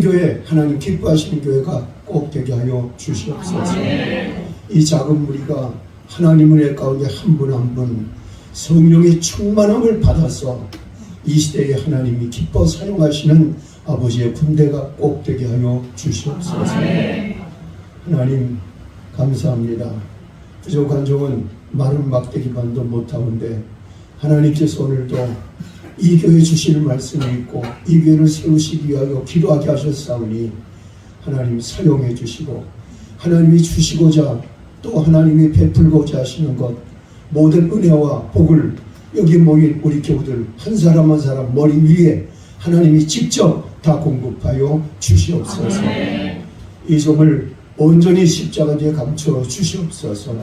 교회, 하나님 기뻐하시는 교회가 꼭 되게 하여 주시옵소서. 이 작은 무리가 하나님 은혜 가운데 한 분 한 분 성령의 충만함을 받아서 이 시대에 하나님이 기뻐 사용하시는 아버지의 군대가 꼭 되게 하여 주시옵소서. 하나님 감사합니다. 부족한 종은 마른 막대기만도 못하는데 하나님께서 오늘도 이 교회 주시는 말씀이 있고 이 교회를 세우시기 위하여 기도하게 하셨사오니 하나님 사용해 주시고 하나님이 주시고자 또 하나님이 베풀고자 하시는 것 모든 은혜와 복을 여기 모인 우리 교우들 한 사람 한 사람 머리 위에 하나님이 직접 다 공급하여 주시옵소서. 이 종을 온전히 십자가 뒤에 감춰 주시옵소서.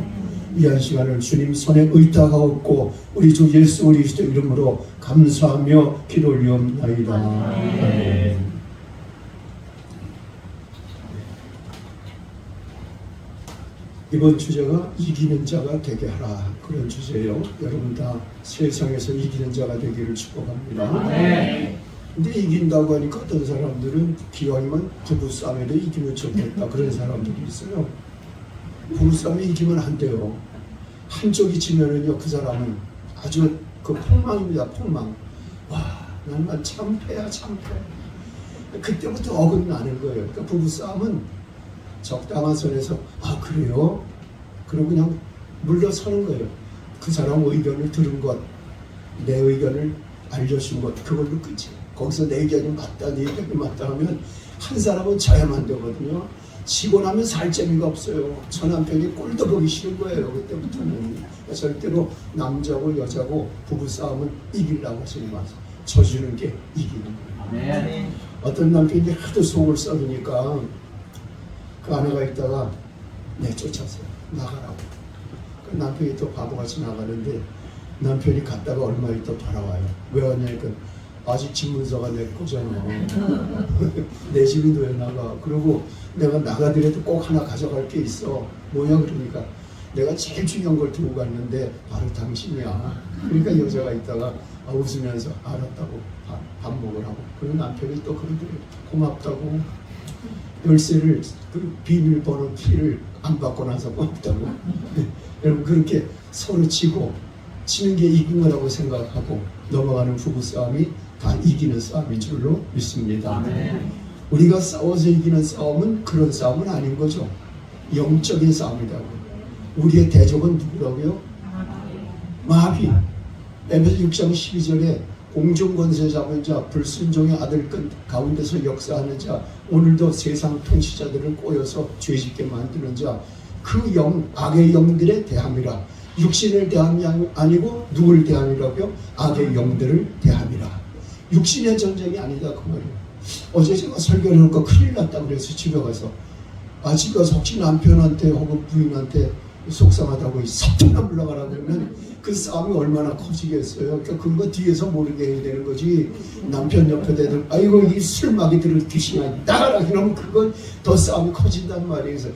이한 시간을 주님 손에 의탁하옵고 우리 주 예수 그리스도 이름으로 감사하며 기도 올리옵나이다. 아멘. 이번 주제가 이기는 자가 되게 하라 그런 주제예요. 여러분 다 세상에서 이기는 자가 되기를 축복합니다. 근데 이긴다고 하니까 어떤 사람들은 기왕이면 부부싸움에도 이기면 좋겠다 그런 사람들이 있어요. 부부싸움에 이기면 안 돼요. 한쪽이 지면은요 그 사람은 아주 그 폭망입니다. 폭망. 와 나는 참패야 참패. 그때부터 어긋나는 거예요. 그러니까 부부싸움은 적당한 선에서 아 그래요? 그러고 그냥 물러서는 거예요. 그 사람 의견을 들은 것, 내 의견을 알려준 것 그걸로 끝이에요. 거기서 내 의견이 맞다, 내 의견이 맞다 하면 한 사람은 져야만 되거든요. 지고 나면 살 재미가 없어요. 저 남편이 꼴도 보기 싫은 거예요. 그때부터는. 절대로 남자고 여자고 부부싸움은 이기려고 하지 마세요. 져주는 게 이기는 거예요. 네. 어떤 남편이 하도 속을 썩으니까 그 아내가 있다가 내쫓았어요. 나가라고. 그 남편이 또 바보같이 나가는데 남편이 갔다가 얼마 있다 돌아와요. 왜 왔냐니까 아직 집문서가 내 거잖아. 내 집인데 왜 나가? 그리고 내가 나가더라도 꼭 하나 가져갈 게 있어. 뭐냐 그러니까 내가 제일 중요한 걸 들고 갔는데 바로 당신이야. 그러니까 여자가 있다가 웃으면서 알았다고 밥 먹으라고. 그리고 남편이 또 그러더래요. 고맙다고. 열쇠를 그 비밀번호 키를 안 받고 나서 고맙다고. 여러분 그렇게 서로 치고 치는 게 이긴 거라고 생각하고 넘어가는 부부싸움이 다 이기는 싸움인 줄로 믿습니다. 우리가 싸워서 이기는 싸움은 그런 싸움은 아닌 거죠. 영적인 싸움이라고. 우리의 대적은 누구라고요? 마귀. 에베소 6장 12절에 공중권세 잡은 자, 불순종의 아들 가운데서 역사하는 자, 오늘도 세상 통치자들을 꼬여서 죄짓게 만드는 자, 그 영, 악의 영들에 대함이라. 육신을 대함이 아니고 누구를 대함이라고요? 악의 영들을 대함이라. 육신의 전쟁이 아니다 그 말이에요. 어제 제가 설교를 하니까 큰일 났다 그래서 집에 가서 집에 가서 혹시 남편한테 혹은 부인한테 속상하다고 사투나 물러가라 그러면 그 싸움이 얼마나 커지겠어요. 그러니까 그거 뒤에서 모르게 해야 되는 거지. 남편 옆에 대들 아이고 이 술마귀들을 귀신아 나가라 그러면 그건 더 싸움이 커진단 말이에요. 그래서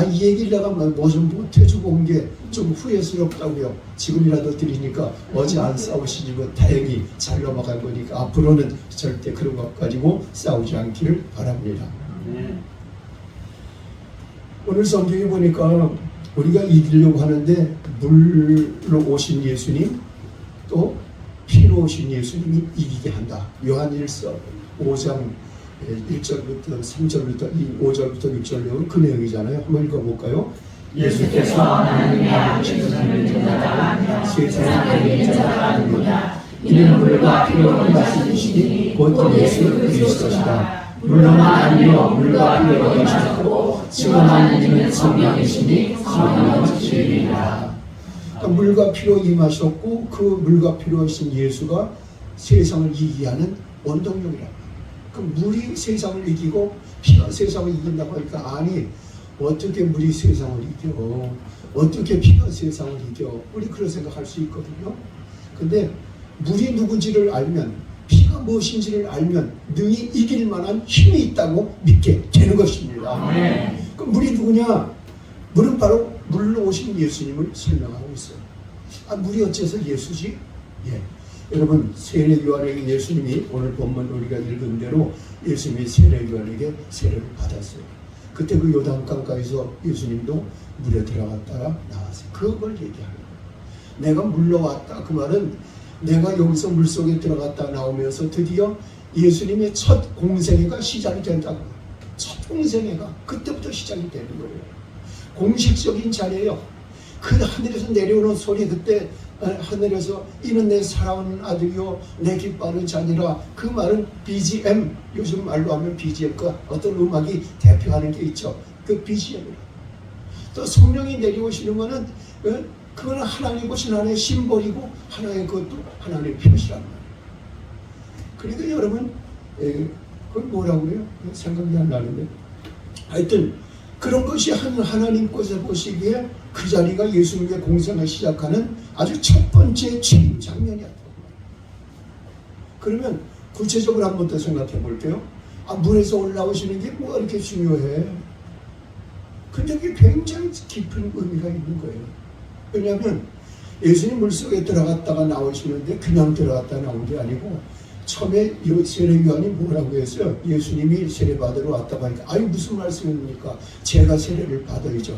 이 얘기를 내가 뭐 좀 못해주고 온 게 좀 후회스럽다고요. 지금이라도 드리니까 어제 안 싸우시지만 다행히 잘 넘어간 거니까 앞으로는 절대 그런 것 가지고 싸우지 않기를 바랍니다. 오늘 성경에 보니까 우리가 이기려고 하는데 물로 오신 예수님 또 피로 오신 예수님이 이기게 한다. 요한일서 5장 1절부터 3절부터 5절부터 6절 내용은 그 내용이잖아요. 한번 읽어볼까요? 예수께서 하나님의 아들을 전하다 세상에 인자가 아니구나. 이는 물과 피로 이시니 곧 예수 그리스도시다. 물로만 아니요 물과 피로 임하셨고 지금만 이는 성령이시니 성령은 진리니라. 물과 피로 임하셨고 그 물과 피로 하신 예수가 세상을 이기게 하는 원동력이라. 그 물이 세상을 이기고 피가 세상을 이긴다고 하니까 아니 어떻게 물이 세상을 이겨? 어떻게 피가 세상을 이겨? 우리 그런 생각할 수 있거든요. 근데 물이 누군지를 알면 피가 무엇인지를 알면 능히 이길 만한 힘이 있다고 믿게 되는 것입니다. 그 물이 누구냐? 물은 바로 물로 오신 예수님을 설명하고 있어요. 물이 어째서 예수지? 예. 여러분 세례 요한에게 예수님이 오늘 본문 우리가 읽은 대로 예수님이 세례 요한에게 세례를 받았어요. 그때 그 요단강가에서 예수님도 물에 들어갔다가 나왔어요. 그걸 얘기하는 거예요. 내가 물러왔다. 그 말은 내가 여기서 물속에 들어갔다 나오면서 드디어 예수님의 첫 공생애가 시작이 된다고. 첫 공생애가 그때부터 시작이 되는 거예요. 공식적인 자리예요. 그 하늘에서 내려오는 소리, 그때 하늘에서 이는 내 사랑하는 아들이요 내 기뻐하는 자니라. 그 말은 BGM, 요즘 말로 하면 BGM, 그 어떤 음악이 대표하는 게 있죠. 그 BGM이라. 또 성령이 내려오시는 거는 그거는 하나님 보신 하나의 심벌이고 하나의 그것도 하나님의 표시란 말이에요. 그러니까 여러분 그건 뭐라고 그래요? 생각이 안 나는데 하여튼 그런 것이 하나님께서 보시기에 그 자리가 예수님의 공생을 시작하는 아주 첫 번째 취임 장면이었다고. 그러면 구체적으로 한 번 더 생각해 볼게요. 물에서 올라오시는 게 뭐가 이렇게 중요해? 근데 그게 굉장히 깊은 의미가 있는 거예요. 왜냐하면 예수님 물속에 들어갔다가 나오시는데 그냥 들어갔다 나온 게 아니고 처음에 세례 요한이 뭐라고 했어요? 예수님이 세례 받으러 왔다고 하니까 아유 무슨 말씀입니까? 제가 세례를 받아야죠.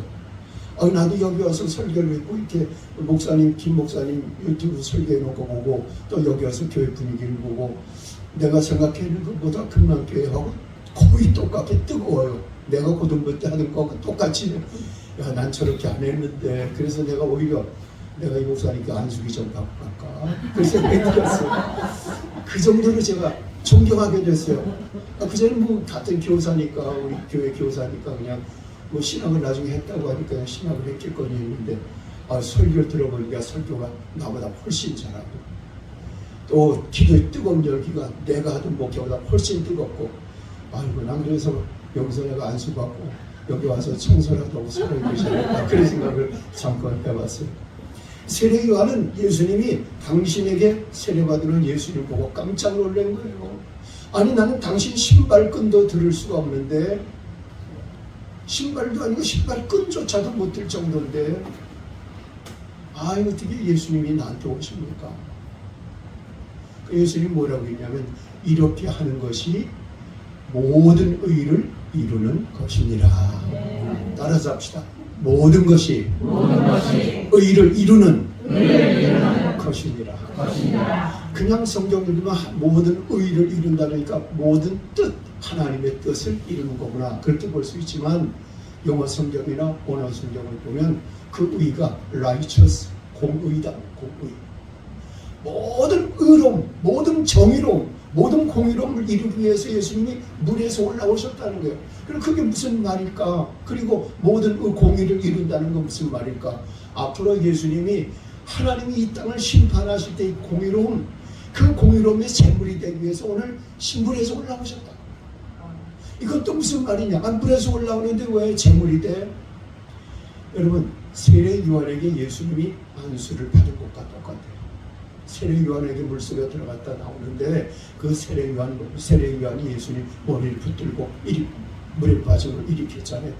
나도 여기 와서 설교를 했고 이렇게 목사님 김 목사님 유튜브 설교해놓고 보고 또 여기 와서 교회 분위기를 보고 내가 생각하는 것보다 금남교회하고 거의 똑같게 뜨거워요. 내가 고등부 때 하는 거하고 똑같이. 야, 난 저렇게 안 했는데. 그래서 내가 오히려 내가 이 목사님께 안수기 좀 받고 갈까? 그래서 느꼈어요. 그 정도로 제가 존경하게 됐어요. 그전에 뭐 같은 교사니까 우리 교회 교사니까 그냥 뭐 신학을 나중에 했다고 하니까 그냥 신학을 했겠거니 했는데 설교를 들어보니까 설교가 나보다 훨씬 잘하고 또 기도의 뜨거운 열기가 내가 하던 목회보다 훨씬 뜨겁고 아이고 난 그래서 여기서 내가 안수받고 여기 와서 청소라도 하고 살아야 되잖아. 그런 생각을 잠깐 해봤어요. 세례 요한은 예수님이 당신에게 세례받으는 예수님을 보고 깜짝 놀란 거예요. 아니 나는 당신 신발끈도 들을 수가 없는데 신발도 아니고 신발끈조차도 못 들 정도인데 어떻게 예수님이 나한테 오십니까? 그 예수님이 뭐라고 했냐면 이렇게 하는 것이 모든 의를 이루는 것이니라. 따라서 합시다. 모든 것이 의를 이루는 것이니라. 그냥 성경 읽으면 모든 의를 이룬다니까 모든 뜻, 하나님의 뜻을 이루는 거구나 그렇게 볼 수 있지만 영어 성경이나 원어 성경을 보면 그 의가 righteous, 공의다. 공의. 모든 의로움, 모든 정의로움, 모든 공의로움을 이루기 위해서 예수님이 물에서 올라오셨다는 거예요. 그럼 그게 무슨 말일까? 그리고 모든 공의를 이룬다는 건 무슨 말일까? 앞으로 예수님이 하나님이 이 땅을 심판하실 때 이 공의로움, 그 공의로움의 제물이 되기 위해서 오늘 물에서 올라오셨다. 이건 또 무슨 말이냐? 물에서 올라오는데 왜 제물이 돼? 여러분 세례 요한에게 예수님이 안수를 받은 것과 똑같아요. 세례 요한에게 물속에 들어갔다 나오는데 그 세례 요한이 예수님 머리를 붙들고 물에 빠짐을 일으켰잖아요.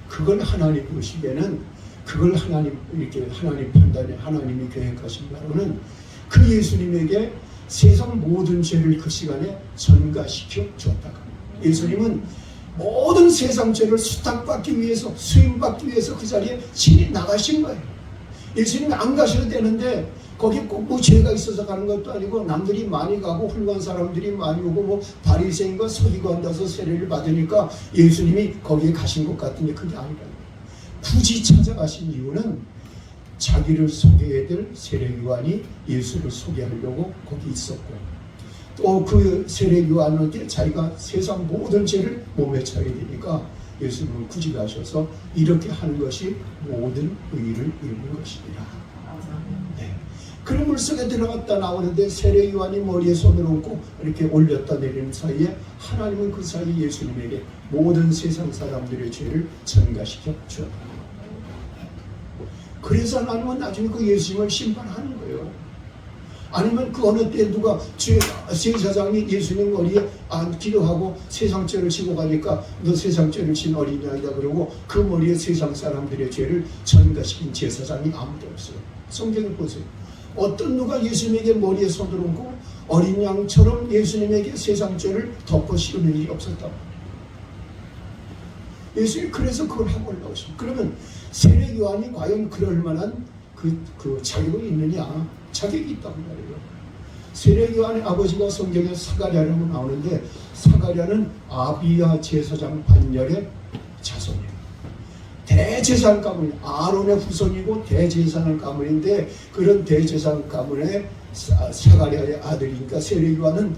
그걸 하나님 보시기에는 그걸 하나님 판단에 하나님이 계획하신 바로는 그 예수님에게 세상 모든 죄를 그 시간에 전가시켜 주었다고. 예수님은 모든 세상 죄를 수탁받기 위해서 수임받기 위해서 그 자리에 친히 나가신 거예요. 예수님이 안 가셔도 되는데 거기 꼭 뭐 죄가 있어서 가는 것도 아니고 남들이 많이 가고 훌륭한 사람들이 많이 오고 뭐 바리새인과 서기관 가서 세례를 받으니까 예수님이 거기에 가신 것 같은데 그게 아니라 굳이 찾아가신 이유는 자기를 소개해야 될 세례 요한이 예수를 소개하려고 거기 있었고 또 그 세례 요한한테 자기가 세상 모든 죄를 몸에 차게 되니까 예수님은 굳이 가셔서 이렇게 하는 것이 모든 의를 이루는 것이니라. 네. 그런 물속에 들어갔다 나오는데 세례 요한이 머리에 손을 얹고 이렇게 올렸다 내리는 사이에 하나님은 그 사이 예수님에게 모든 세상 사람들의 죄를 전가시켜 주었다. 그래서 하나님은 나중에 그 예수님을 심판하는 거예요. 아니면 그 어느 때 누가 제사장이 예수님 머리에 기도하고 세상 죄를 지고 가니까 너 세상 죄를 진 어린아이다 그러고 그 머리에 세상 사람들의 죄를 전가시킨 제사장이 아무도 없어요. 성경을 보세요. 어떤 누가 예수님에게 머리에 손을 얹고 어린 양처럼 예수님에게 세상 죄를 덮어 씌우는 일이 없었다. 예수님이 그래서 그걸 하고 올라오십니다. 그러면 세례 요한이 과연 그럴 만한 그 자격이 있느냐? 자격이 있다고 말이에요. 세례 요한의 아버지가 성경에 사가랴라고 나오는데, 사가랴는 아비야 제사장 반열의 자손이에요. 대제사장 가문, 아론의 후손이고 대제사장 가문인데, 그런 대제사장 가문의 사가랴의 아들이니까 세례 요한은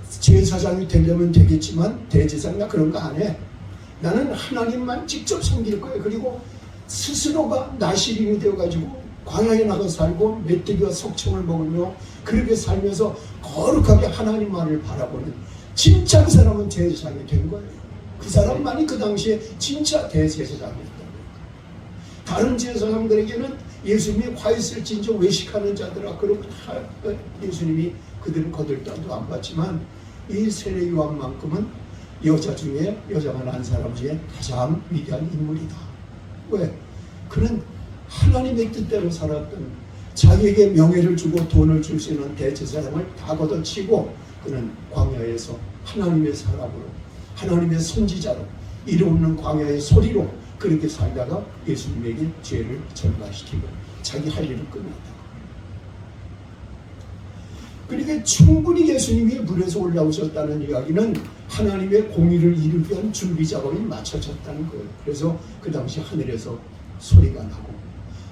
제사장이 되려면 되겠지만 대제사장이나 그런 거 안 해. 나는 하나님만 직접 섬길 거예요. 그리고 스스로가 나시린이 되어가지고 광야에 나가 살고 메뚜기와 석청을 먹으며 그렇게 살면서 거룩하게 하나님만을 바라보는 진짜 그 사람은 대제사장이 된 거예요. 그 사람만이 그 당시에 진짜 대제사장이었다. 다른 제사장들에게는 예수님이 화 있을진저 외식하는 자들아 그러고 다 예수님이 그들은 거들떠도 안 받지만 이 세례 요한만큼은 여자가 난 사람 중에 가장 위대한 인물이다. 왜? 그는 하나님의 뜻대로 살았던, 자기에게 명예를 주고 돈을 줄 수 있는 대제사장을 다 걷어치고 그는 광야에서 하나님의 사람으로, 하나님의 선지자로, 이름 없는 광야의 소리로 그렇게 살다가 예수님에게 죄를 전가시키고 자기 할 일을 끝냈다. 그러니까 충분히 예수님이 물에서 올라오셨다는 이야기는 하나님의 공의를 이루기 위한 준비 작업이 마쳐졌다는 거예요. 그래서 그 당시 하늘에서 소리가 나고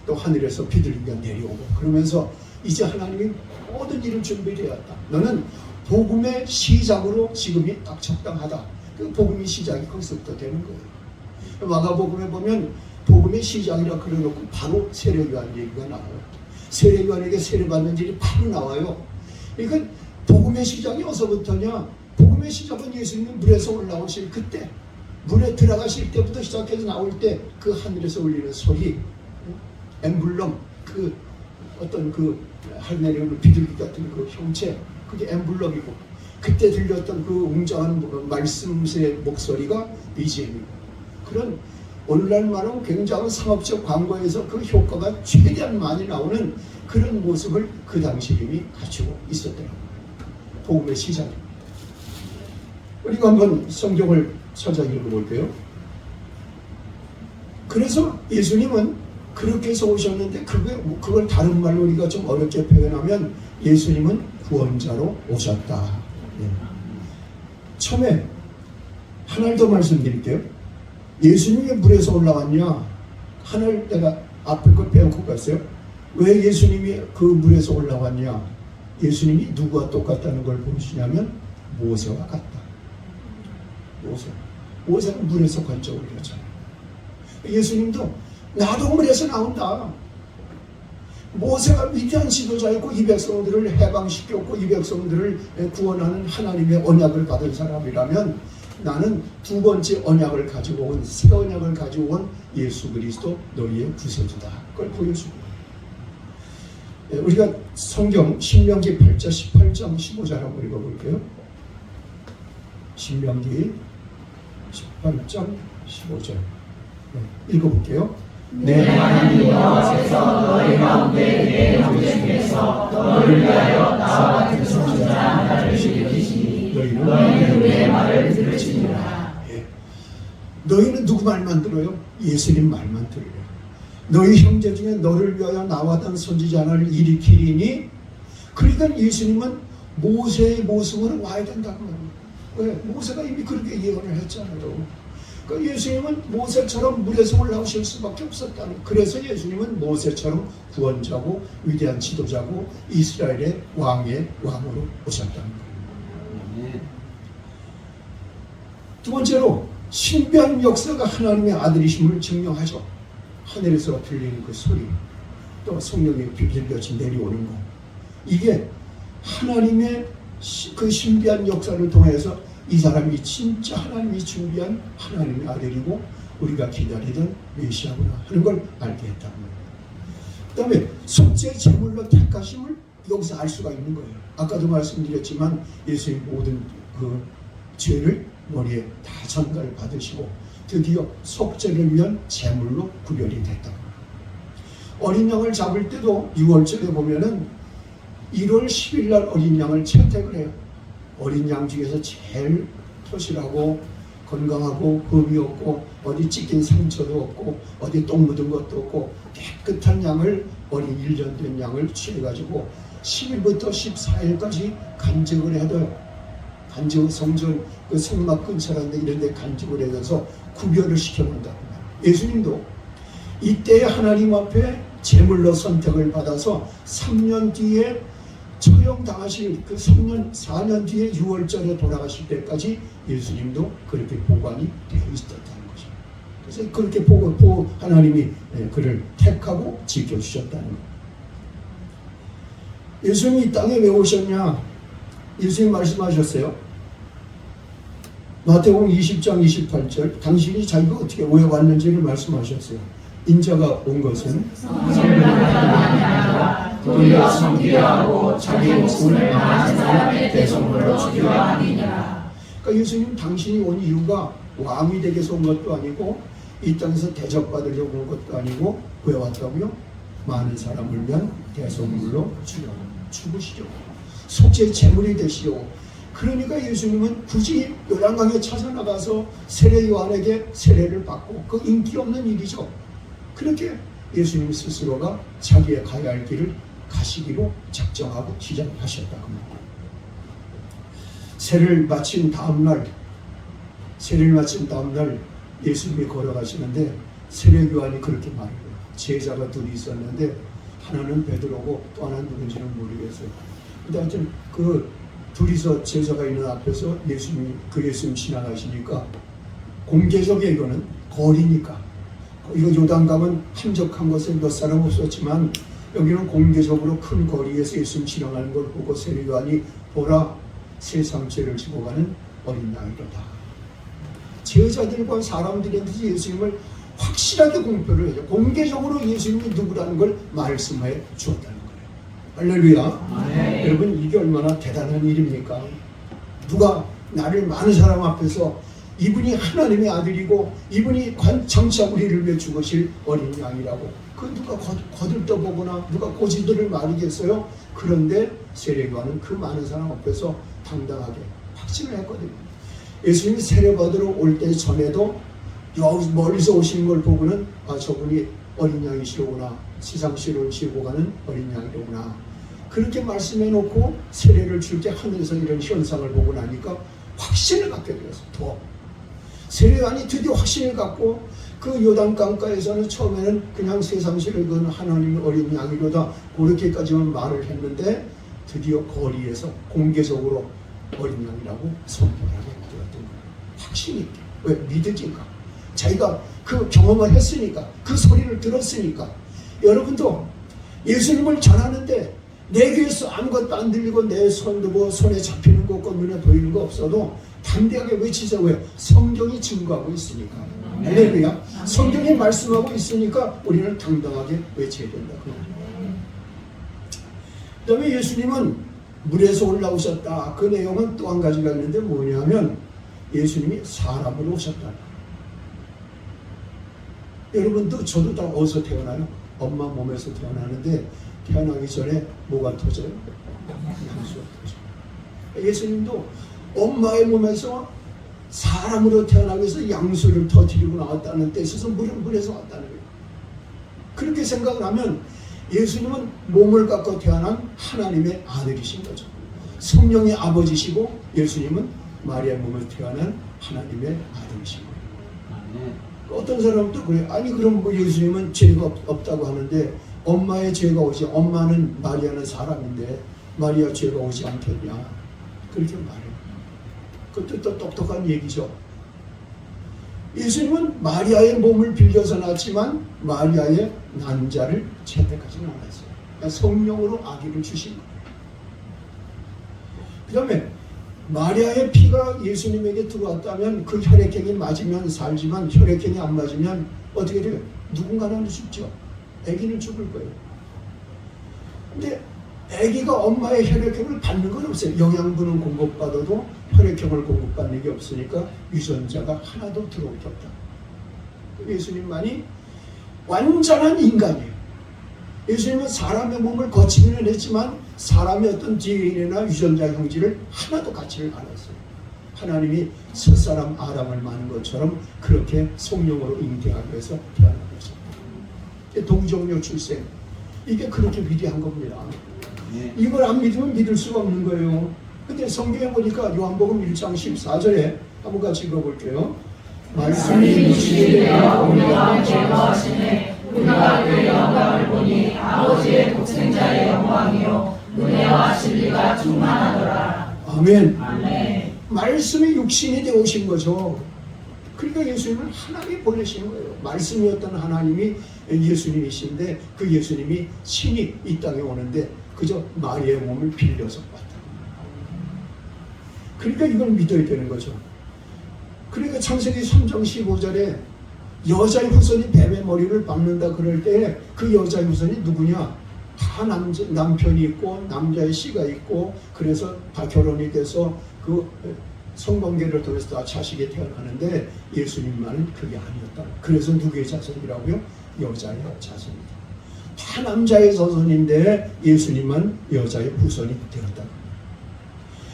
또 하늘에서 비둘기가 내려오고 그러면서 이제 하나님이 모든 일을 준비되었다. 너는 복음의 시작으로 지금이 딱 적당하다. 그 복음의 시작이 거기서부터 되는 거예요. 마가복음에 보면 복음의 시작이라 그래놓고 바로 세례 요한 얘기가 나와요. 세례 요한에게 세례받는 일이 바로 나와요. 그러니까 복음의 시작이 어디서부터냐? 복음의 시작은 예수님이 물에서 올라오실 그때, 물에 들어가실 때부터 시작해서 나올 때 그 하늘에서 울리는 소리, 엠블럼, 그 어떤 그 하늘의 비둘기 같은 그 형체, 그게 엠블럼이고, 그때 들렸던 그 웅장한 말씀의 목소리가 BGM이고, 그런 오늘날 말하면 굉장한 상업적 광고에서 그 효과가 최대한 많이 나오는 그런 모습을 그 당시 이미 갖추고 있었더라고요. 복음의 시작입니다. 우리가 한번 성경을 찾아 읽어볼게요. 그래서 예수님은 그렇게 해서 오셨는데 그걸 다른 말로 우리가 좀 어렵게 표현하면 예수님은 구원자로 오셨다. 네. 처음에 하나를 더 말씀드릴게요. 예수님이 물에서 올라왔냐? 하나를 내가 앞에 거 빼놓고 갔어요. 왜 예수님이 그 물에서 올라왔냐? 예수님이 누구와 똑같다는 걸 보여주냐면 모세와 같다. 모세는 물에서 건져 올렸잖아요. 예수님도 나도 물에서 나온다. 모세가 위대한 지도자였고 이 백성들을 해방시켰고 이 백성들을 구원하는 하나님의 언약을 받은 사람이라면 나는 두 번째 언약을 가지고 온, 새 언약을 가지고 온 예수 그리스도 너희의 구세주다. 그걸 보여줍니다. 우리가 성경 신명기 8장 18장 15절 한번 읽어볼게요. 신명기 18장 15절 읽어볼게요. 내 하나님 여호와께서 너희 가운데 내 영생에서 너를 위하여 나와 같은 선지자 하나를 일으키시니 너희는 내 말을 들으시리라. 너희는 누구 말만 들어요? 예수님 말만 들어요. 너희 형제 중에 너를 위하여 나와 같은 선지자 하나를 일으키리니, 그러니까 예수님은 모세의 모습으로 와야 된다는 거예요. 왜? 모세가 이미 그렇게 예언을 했잖아요. 그러니까 예수님은 모세처럼 물에서 올라오실 수밖에 없었다는. 그래서 예수님은 모세처럼 구원자고 위대한 지도자고 이스라엘의 왕의 왕으로 오셨다는 거예요. 두 번째로 신비한 역사가 하나님의 아들이심을 증명하죠. 하늘에서 들리는 그 소리, 또 성령의 비밀같이 내려오는 것, 이게 하나님의 그 신비한 역사를 통해서 이 사람이 진짜 하나님이 준비한 하나님의 아들이고 우리가 기다리던 메시아구나 하는 걸 알게 했다는 거예요. 그 다음에 속죄 제물로 택하심을 여기서 알 수가 있는 거예요. 아까도 말씀드렸지만 예수님 모든 그 죄를 머리에 다 전가를 받으시고 드디어 속죄를 위한 제물로 구별이 됐다고. 어린 양을 잡을 때도 6월절에 보면은 1월 10일 날 어린 양을 채택을 해요. 어린 양 중에서 제일 토실하고 건강하고 흠이 없고 어디 찢긴 상처도 없고 어디 똥 묻은 것도 없고 깨끗한 양을, 어린 1년 된 양을 취해가지고 10일부터 14일까지 간직을 해둬요. 간직을 성전 그 성막 근처라는데 이런 데 간직을 해둬서 구별을 시켜놓는다. 예수님도 이때 하나님 앞에 제물로 선택을 받아서 3년 뒤에 처형당하실 그 4년 뒤에 6월절에 돌아가실 때까지 예수님도 그렇게 보관이 되어 있었다는 거죠. 그래서 그렇게 하나님이 그를 택하고 지켜주셨다는 거예요. 예수님이 이 땅에 왜 오셨냐? 예수님 말씀하셨어요. 마태복음 20장 28절 당신이 자기가 어떻게 왜 왔는지를 말씀하셨어요. 인자가 온 것은 도리어 섬기려 하고 자기 목숨을 당하는 사람의 대속물로 주려 함이니라. 그러니까 예수님 당신이 온 이유가 왕이 되게 온 것도 아니고 이 땅에서 대접받으려고 온 것도 아니고 왜 왔다고요? 많은 사람을 위한 대속물로 죽으시려고 속죄 제물이 되시려고. 그러니까 예수님은 굳이 요단강에 찾아나가서 세례 요한에게 세례를 받고 그 인기 없는 일이죠. 그렇게 예수님 스스로가 자기의 가야 할 길을 가시기로 작정하고 시작하셨다. 세례를 마친 다음날 예수님이 걸어가시는데 세례 요한이 그렇게 말해요. 제자가 둘이 있었는데 하나는 베드로고 또 하나는 누군지는 모르겠어요. 근데 하여튼 그 둘이서 제자가 있는 앞에서 예수님 지나가시니까 공개적인 이거는 거리니까 이거 요단강은 한적한 곳에 몇 사람 없었지만 여기는 공개적으로 큰 거리에서 예수님 지나가는 걸 보고 세례 요한이 보라 세상 죄를 지고 가는 어린 양이로다. 제자들과 사람들한테 예수님을 확실하게 공표를 해요. 공개적으로 예수님이 누구라는 걸 말씀해 주었다는 거예요. 할렐루야. 네. 여러분 이게 얼마나 대단한 일입니까? 누가 나를 많은 사람 앞에서 이분이 하나님의 아들이고 이분이 장차 우리를 위해 죽으실 어린 양이라고 그 누가 거들떠보거나 누가 고지들을 말이겠어요? 그런데 세례요한은 그 많은 사람 앞에서 당당하게 확신을 했거든요. 예수님이 세례받으러 올 때 전에도 여기 멀리서 오시는 걸 보고는 저분이 어린 양이시로구나, 세상시를 지고 가는 어린 양이로구나 그렇게 말씀해 놓고 세례를 줄 때 하늘에서 이런 현상을 보고 나니까 확신을 갖게 되었어요. 더 세례요한이 드디어 확신을 갖고 그 요단강가에서는 처음에는 그냥 세상시를 그는 하나님의 어린 양이로다 그렇게까지만 말을 했는데 드디어 거리에서 공개적으로 어린 양이라고 선포하게 되었던 거예요. 확신 있게. 왜? 믿으니까. 자기가 그 경험을 했으니까, 그 소리를 들었으니까. 여러분도 예수님을 전하는데 내 귀에서 아무것도 안 들리고 내 손도 뭐 손에 잡히는 거 없고 눈에 보이는 거 없어도 담대하게 외치세요. 왜? 성경이 증거하고 있으니까. 할렐루야. 성경이 말씀하고 있으니까 우리는 당당하게 외쳐야 된다. 그 다음에 예수님은 물에서 올라오셨다. 그 내용은 또 한 가지가 있는데 뭐냐면 예수님이 사람으로 오셨다. 여러분도 저도 다 어디서 태어나요? 엄마 몸에서 태어나는데 태어나기 전에 뭐가 터져요? 양수가 터져요. 예수님도 엄마의 몸에서 사람으로 태어나기 위해서 양수를 터뜨리고 나왔다는 뜻에서 물에서 왔다는 거예요. 그렇게 생각을 하면 예수님은 몸을 갖고 태어난 하나님의 아들이신 거죠. 성령의 아버지시고 예수님은 마리아 몸에서 태어난 하나님의 아들이신 거예요. 어떤 사람도 그래요. 아니 그럼 뭐 예수님은 죄가 없다고 하는데 엄마의 죄가 오지, 엄마는 마리아는 사람인데 마리아 죄가 오지 않겠냐 그렇게 말해요. 그것도 또 똑똑한 얘기죠. 예수님은 마리아의 몸을 빌려서 낳았지만 마리아의 난자를 채택하지는 않았어요. 그러니까 성령으로 아기를 주신 거예요. 그 다음에 마리아의 피가 예수님에게 들어왔다면 그 혈액형이 맞으면 살지만 혈액형이 안 맞으면 어떻게 돼요? 누군가는 죽죠. 아기는 죽을 거예요. 근데 아기가 엄마의 혈액형을 받는 건 없어요. 영양분은 공급받아도 혈액형을 공급받는 게 없으니까 유전자가 하나도 들어올 게 없다. 예수님만이 완전한 인간이에요. 예수님은 사람의 몸을 거치기는 했지만 사람의 어떤 DNA나 유전자 형질을 하나도 갖지를 않았어요. 하나님이 첫사람 아담을 만든 것처럼 그렇게 성령으로 잉태하기 위해서 태어난 것입니다. 동정녀 출생, 이게 그렇게 위대한 겁니다. 이걸 안 믿으면 믿을 수가 없는 거예요. 근데 성경에 보니까 요한복음 1장 14절에 한번 같이 읽어볼게요. 말씀이 육신이 되어 우리와 제거하시네 우리가 그 영광을 보니 아버지의 독생자의 영광이요 은혜와 진리가 충만하더라. 아멘. 아멘. 말씀이 육신이 되어 오신 거죠. 그러니까 예수님을 하나님이 보내신 거예요. 말씀이었던 하나님이 예수님이신데 그 예수님이 신이 이 땅에 오는데 그저 마리아의 몸을 빌려서 왔다. 그러니까 이걸 믿어야 되는 거죠. 그러니까 창세기 3장 15절에 여자의 후손이 뱀의 머리를 박는다 그럴 때 그 여자의 후손이 누구냐? 다 남편이 있고 남자의 씨가 있고 그래서 다 결혼이 돼서 그 성관계를 통해서 다 자식이 태어나는데 예수님만은 그게 아니었다. 그래서 누구의 자손이라고요? 여자의 자손이다. 다 남자의 자손인데 예수님만 여자의 후손이 되었다.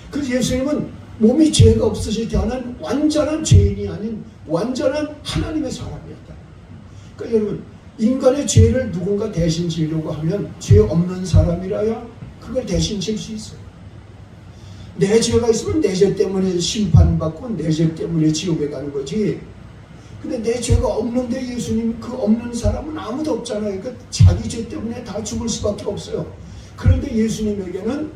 그래서 예수님은 몸이 죄가 없으시 태어난 완전한 죄인이 아닌 완전한 하나님의 사람이었다. 그러니까 여러분, 인간의 죄를 누군가 대신 지려고 하면 죄 없는 사람이라야 그걸 대신 질 수 있어요. 내 죄가 있으면 내 죄 때문에 심판받고 내 죄 때문에 지옥에 가는 거지. 근데 내 죄가 없는데 예수님 그 없는 사람은 아무도 없잖아요. 그러니까 자기 죄 때문에 다 죽을 수밖에 없어요. 그런데 예수님에게는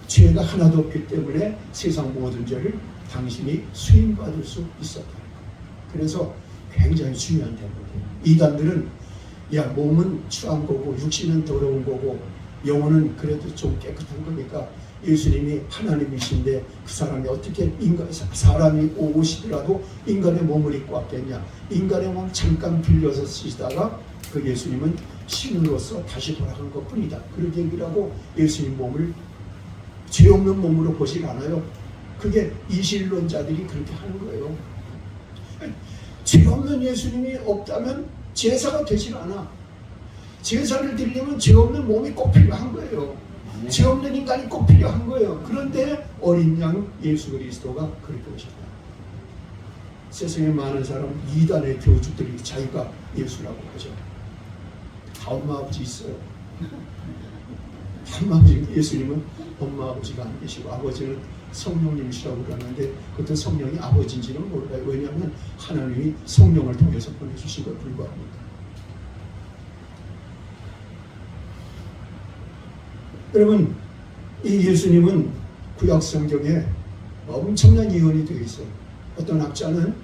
죄가 하나도 없기 때문에 세상 모든 죄를 당신이 수임받을 수 있었다. 그래서 굉장히 중요한 대목이에요. 이단들은 야, 몸은 추한 거고 육신은 더러운 거고 영혼은 그래도 좀 깨끗한 거니까 예수님이 하나님이신데 그 사람이 어떻게 사람이 오시더라도 인간의 몸을 입고 왔겠냐. 인간의 몸 잠깐 빌려서 쓰시다가 그 예수님은 신으로서 다시 돌아간 것뿐이다. 그렇게 얘기를 하고 예수님 몸을 죄 없는 몸으로 보질 않아요. 그게 이실론자들이 그렇게 하는 거예요. 죄 없는 예수님이 없다면 제사가 되질 않아. 제사를 드리려면 죄 없는 몸이 꼭 필요한 거예요. 죄 없는 인간이 꼭 필요한 거예요. 그런데 어린 양 예수 그리스도가 그렇게 오셨다. 세상에 많은 사람 이단의 교주들이 자기가 예수라고 하죠. 다 엄마 아버지 있어요. 엄마 아버지, 예수님은 엄마 아버지가 안 계시고 아버지는 성령님이시라고 그러는데 그것도 성령이 아버지인지는 몰라요. 왜냐하면 하나님이 성령을 통해서 보내주신 걸 불과합니다. 여러분, 이 예수님은 구약 성경에 엄청난 예언이 되어 있어요. 어떤 학자는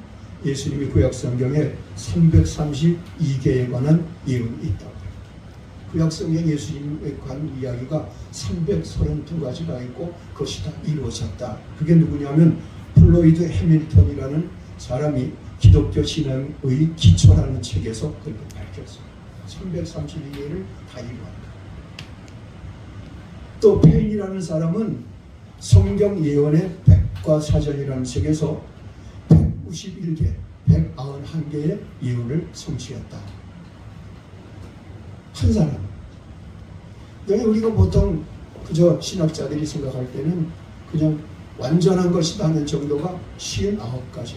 예수님이 구약 성경에 332개에 관한 예언이 있다고. 구약 성경 예수님에 관한 이야기가 332가지가 있고 그것이 다 이루어졌다. 그게 누구냐면 플로이드 해밀턴이라는 사람이 기독교 신앙의 기초라는 책에서 그렇게 밝혔어요. 332개를 다 이루었다. 또 페인이라는 사람은 성경 예언의 백과사전이라는 책에서 191개, 191개의 예언을 성취했다. 한 사람. 우리가 보통 그저 신학자들이 생각할 때는 그냥 완전한 것이다 하는 정도가 59가지,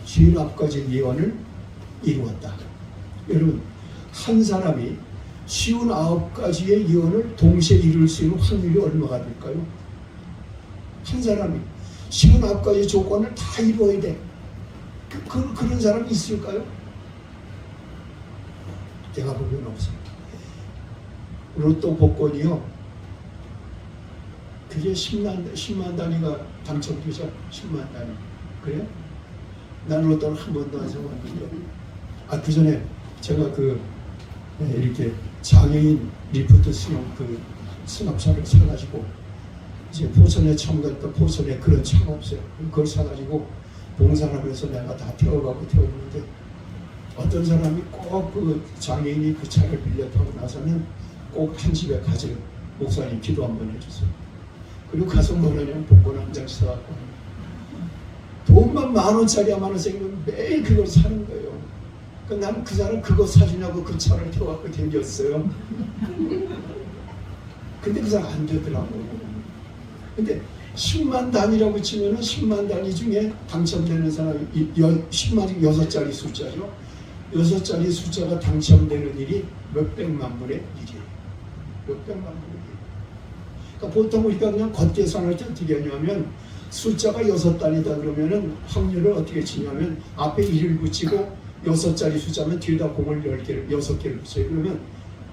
59가지 예언을 이루었다. 여러분, 한 사람이 59가지의 예언을 동시에 이룰 수 있는 확률이 얼마가 될까요? 한 사람이 59가지 조건을 다 이루어야 돼. 그런 사람이 있을까요? 제가 보기에는 없어요. 로또 복권이요. 그게 10만 단위가 당첨되죠. 10만 단위. 그래요? 나는 로또를 한 번도 안 사봤는데. 그 전에 제가 이렇게 장애인 리프트 수용 승합차를 사가지고 이제 포천에 처음 갔다 포천에 그런 차가 없어요. 그걸 사가지고 봉사를 하면서 내가 다 태워가고 태웠는데 어떤 사람이 꼭 장애인이 그 차를 빌려 타고 나서는 꼭 한 집에 가서 목사님 기도 한번 해주세요. 그리고 가서 뭐냐면 복권 한 장씩 사갖고 돈만 10,000원짜리 10,000원짜리면 매일 그걸 사는 거예요. 나는 그 사람 그거 사주냐고 그 차를 태워갖고 댕겼어요. 근데 그 사람 안 되더라고. 근데 10만 단위라고 치면은 10만 단위 중에 당첨되는 사람이 10만 6자리 숫자죠. 6자리 숫자가 당첨되는 일이 몇백만 분의 일이에요. 몇백만 분의 일. 그러니까 보통 우리가 그냥 겉계산할 때 어떻게 하냐면 숫자가 6단이다 그러면은 확률을 어떻게 치냐면 앞에 1을 붙이고 6자리 숫자면 뒤에다 공을 10개를 6개를 붙여요. 그러면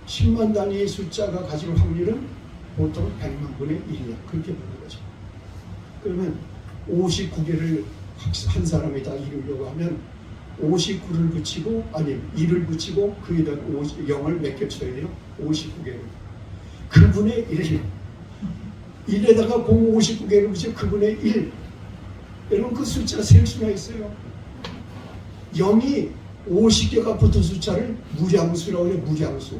10만 단위의 숫자가 가질 확률은 보통 100만 분의 1이야. 그렇게 보는 거죠. 그러면 59개를 한 사람이 다 이루려고 하면 59를 붙이고 아니 1을 붙이고 그에다 0을 몇 개 쳐야 돼요? 59개를. 그분의 1. 1에다가 59개를 붙이고 그분의 1. 여러분 그 숫자 셀 수가 있어요. 0이 50개가 붙은 숫자를 무량수라고 해요. 무량수.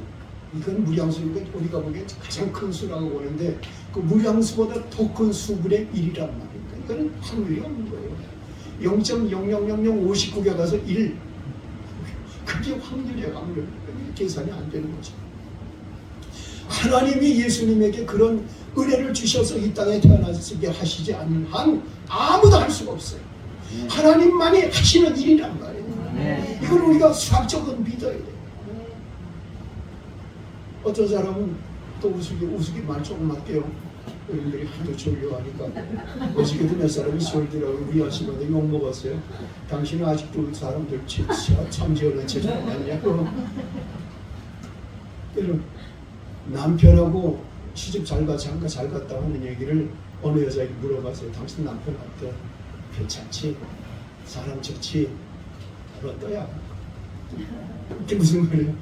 이건 무량수니까 우리가 보기엔 가장 큰 수라고 보는데 그 무량수보다 더 큰 수분의 1이란 말입니다. 이거는 확률이 없는 거예요. 0.000059개 가서 1. 그게 확률이에요. 확률. 계산이 안 되는 거죠. 하나님이 예수님에게 그런 은혜를 주셔서 이 땅에 태어나게 하시지 않는 한 아무도 할 수가 없어요. 하나님만이 하시는 일이란 말이에요. 이걸 우리가 수학적으로 믿어야 돼요. 어떤 사람은 또 우스개 말 조금 할게요. 여러분들이 하도 졸려하니까 어저께도 몇 사람이 졸더라고요. 우리 아침마다 욕먹었어요. 당신은 아직도 사람들 참지어는 체중 아니냐고. 남편하고 시집 잘 가, 장가 잘 갔다 하는 얘기를 어느 여자에게 물어봤어요. 당신 남편 어때? 괜찮지? 사람 좋지? 어떠야? 이게 무슨 말이에요?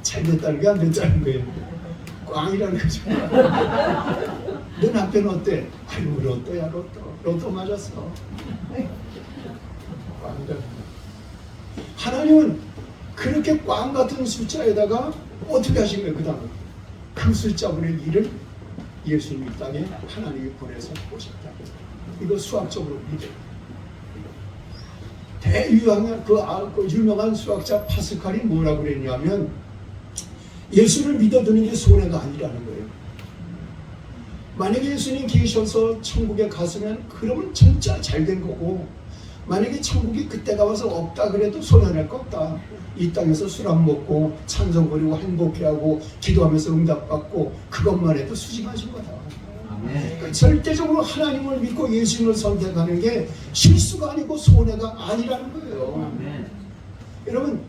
잘 됐다는 게 안 됐다는 거예요. 꽝이라는 거죠. 너 남편 어때? 아이고 로또야 로또. 로또 맞았어. 꽝이다. 하나님은 그렇게 꽝 같은 숫자에다가 어떻게 하신 거예요? 그 다음에 그 숫자분의 일을 예수님 이 땅에 하나님이 보내서 오셨다. 이거 수학적으로 믿어요. 대유명한 그 유명한 수학자 파스칼이 뭐라고 그랬냐면 예수를 믿어드는 게 손해가 아니라는 거예요. 만약에 예수님 계셔서 천국에 갔으면 그러면 진짜 잘된 거고 만약에 천국이 그때가 와서 없다 그래도 손해낼 거 없다. 이 땅에서 술 안 먹고 찬송거리고 행복해하고 기도하면서 응답받고 그것만 해도 수직하신 거다. 그러니까 절대적으로 하나님을 믿고 예수님을 선택하는 게 실수가 아니고 손해가 아니라는 거예요. 여러분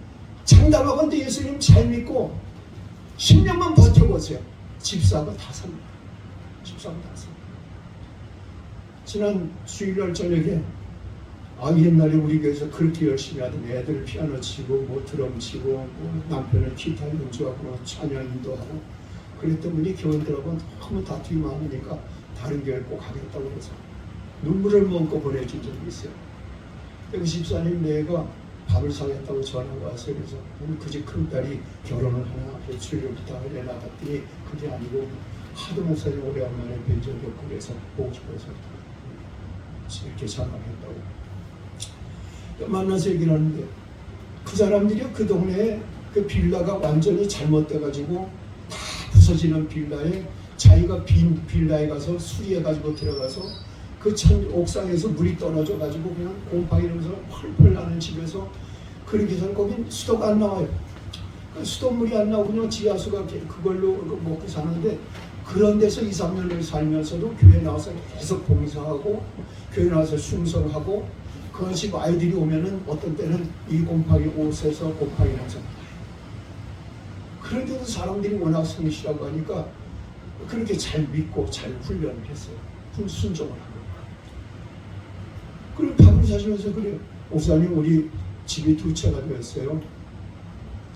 장담하건대 예수님 잘 믿고 10년만 버텨보세요. 집사가 다 삽니다. 집사가 다 삽니다. 지난 주일날 저녁에 옛날에 우리 교회에서 그렇게 열심히 하던 애들 피아노 치고 뭐 드럼 치고 뭐 남편은 기타 연주하고 찬양 인도하고 그랬던 분이 교원들하고 너무 다툼이 많으니까 다른 교회 꼭 가겠다고 해서 눈물을 먹고 보내준 적이 있어요. 그 집사님 내가 밥을 사겠다고 전화가 왔어요. 그래서 우리 그 집 큰딸이 결혼을 하나 배출료 부탁을 해나갔더니 그게 아니고 하도 목사님 오래간만에 뵌 적이 없고 그래서 보고 싶어서 이렇게 전화했다고 만나서 얘기를 하는데 그 사람들이 그 동네에 그 빌라가 완전히 잘못돼가지고 다 부서지는 빌라에 자기가 빈 빌라에 가서 수리해가지고 들어가서 그 옥상에서 물이 떨어져가지고 그냥 곰팡이 이러면서 펄펄 나는 집에서 그렇게 해서 거긴 수도가 안 나와요. 수돗물이 안 나오고 그냥 지하수가 그걸로 먹고 사는데 그런 데서 2, 3년을 살면서도 교회 나와서 계속 봉사하고 교회 나와서 충성하고 그것이 아이들이 오면은 어떤 때는 이 곰팡이 옷에서 곰팡이 나서 그런데도 사람들이 워낙 성실하고 하니까 그렇게 잘 믿고 잘 훈련을 했어요. 순종을 하고. 그리고 밥을 사시면서 그래요. 목사님 우리 집이 2채가 되었어요.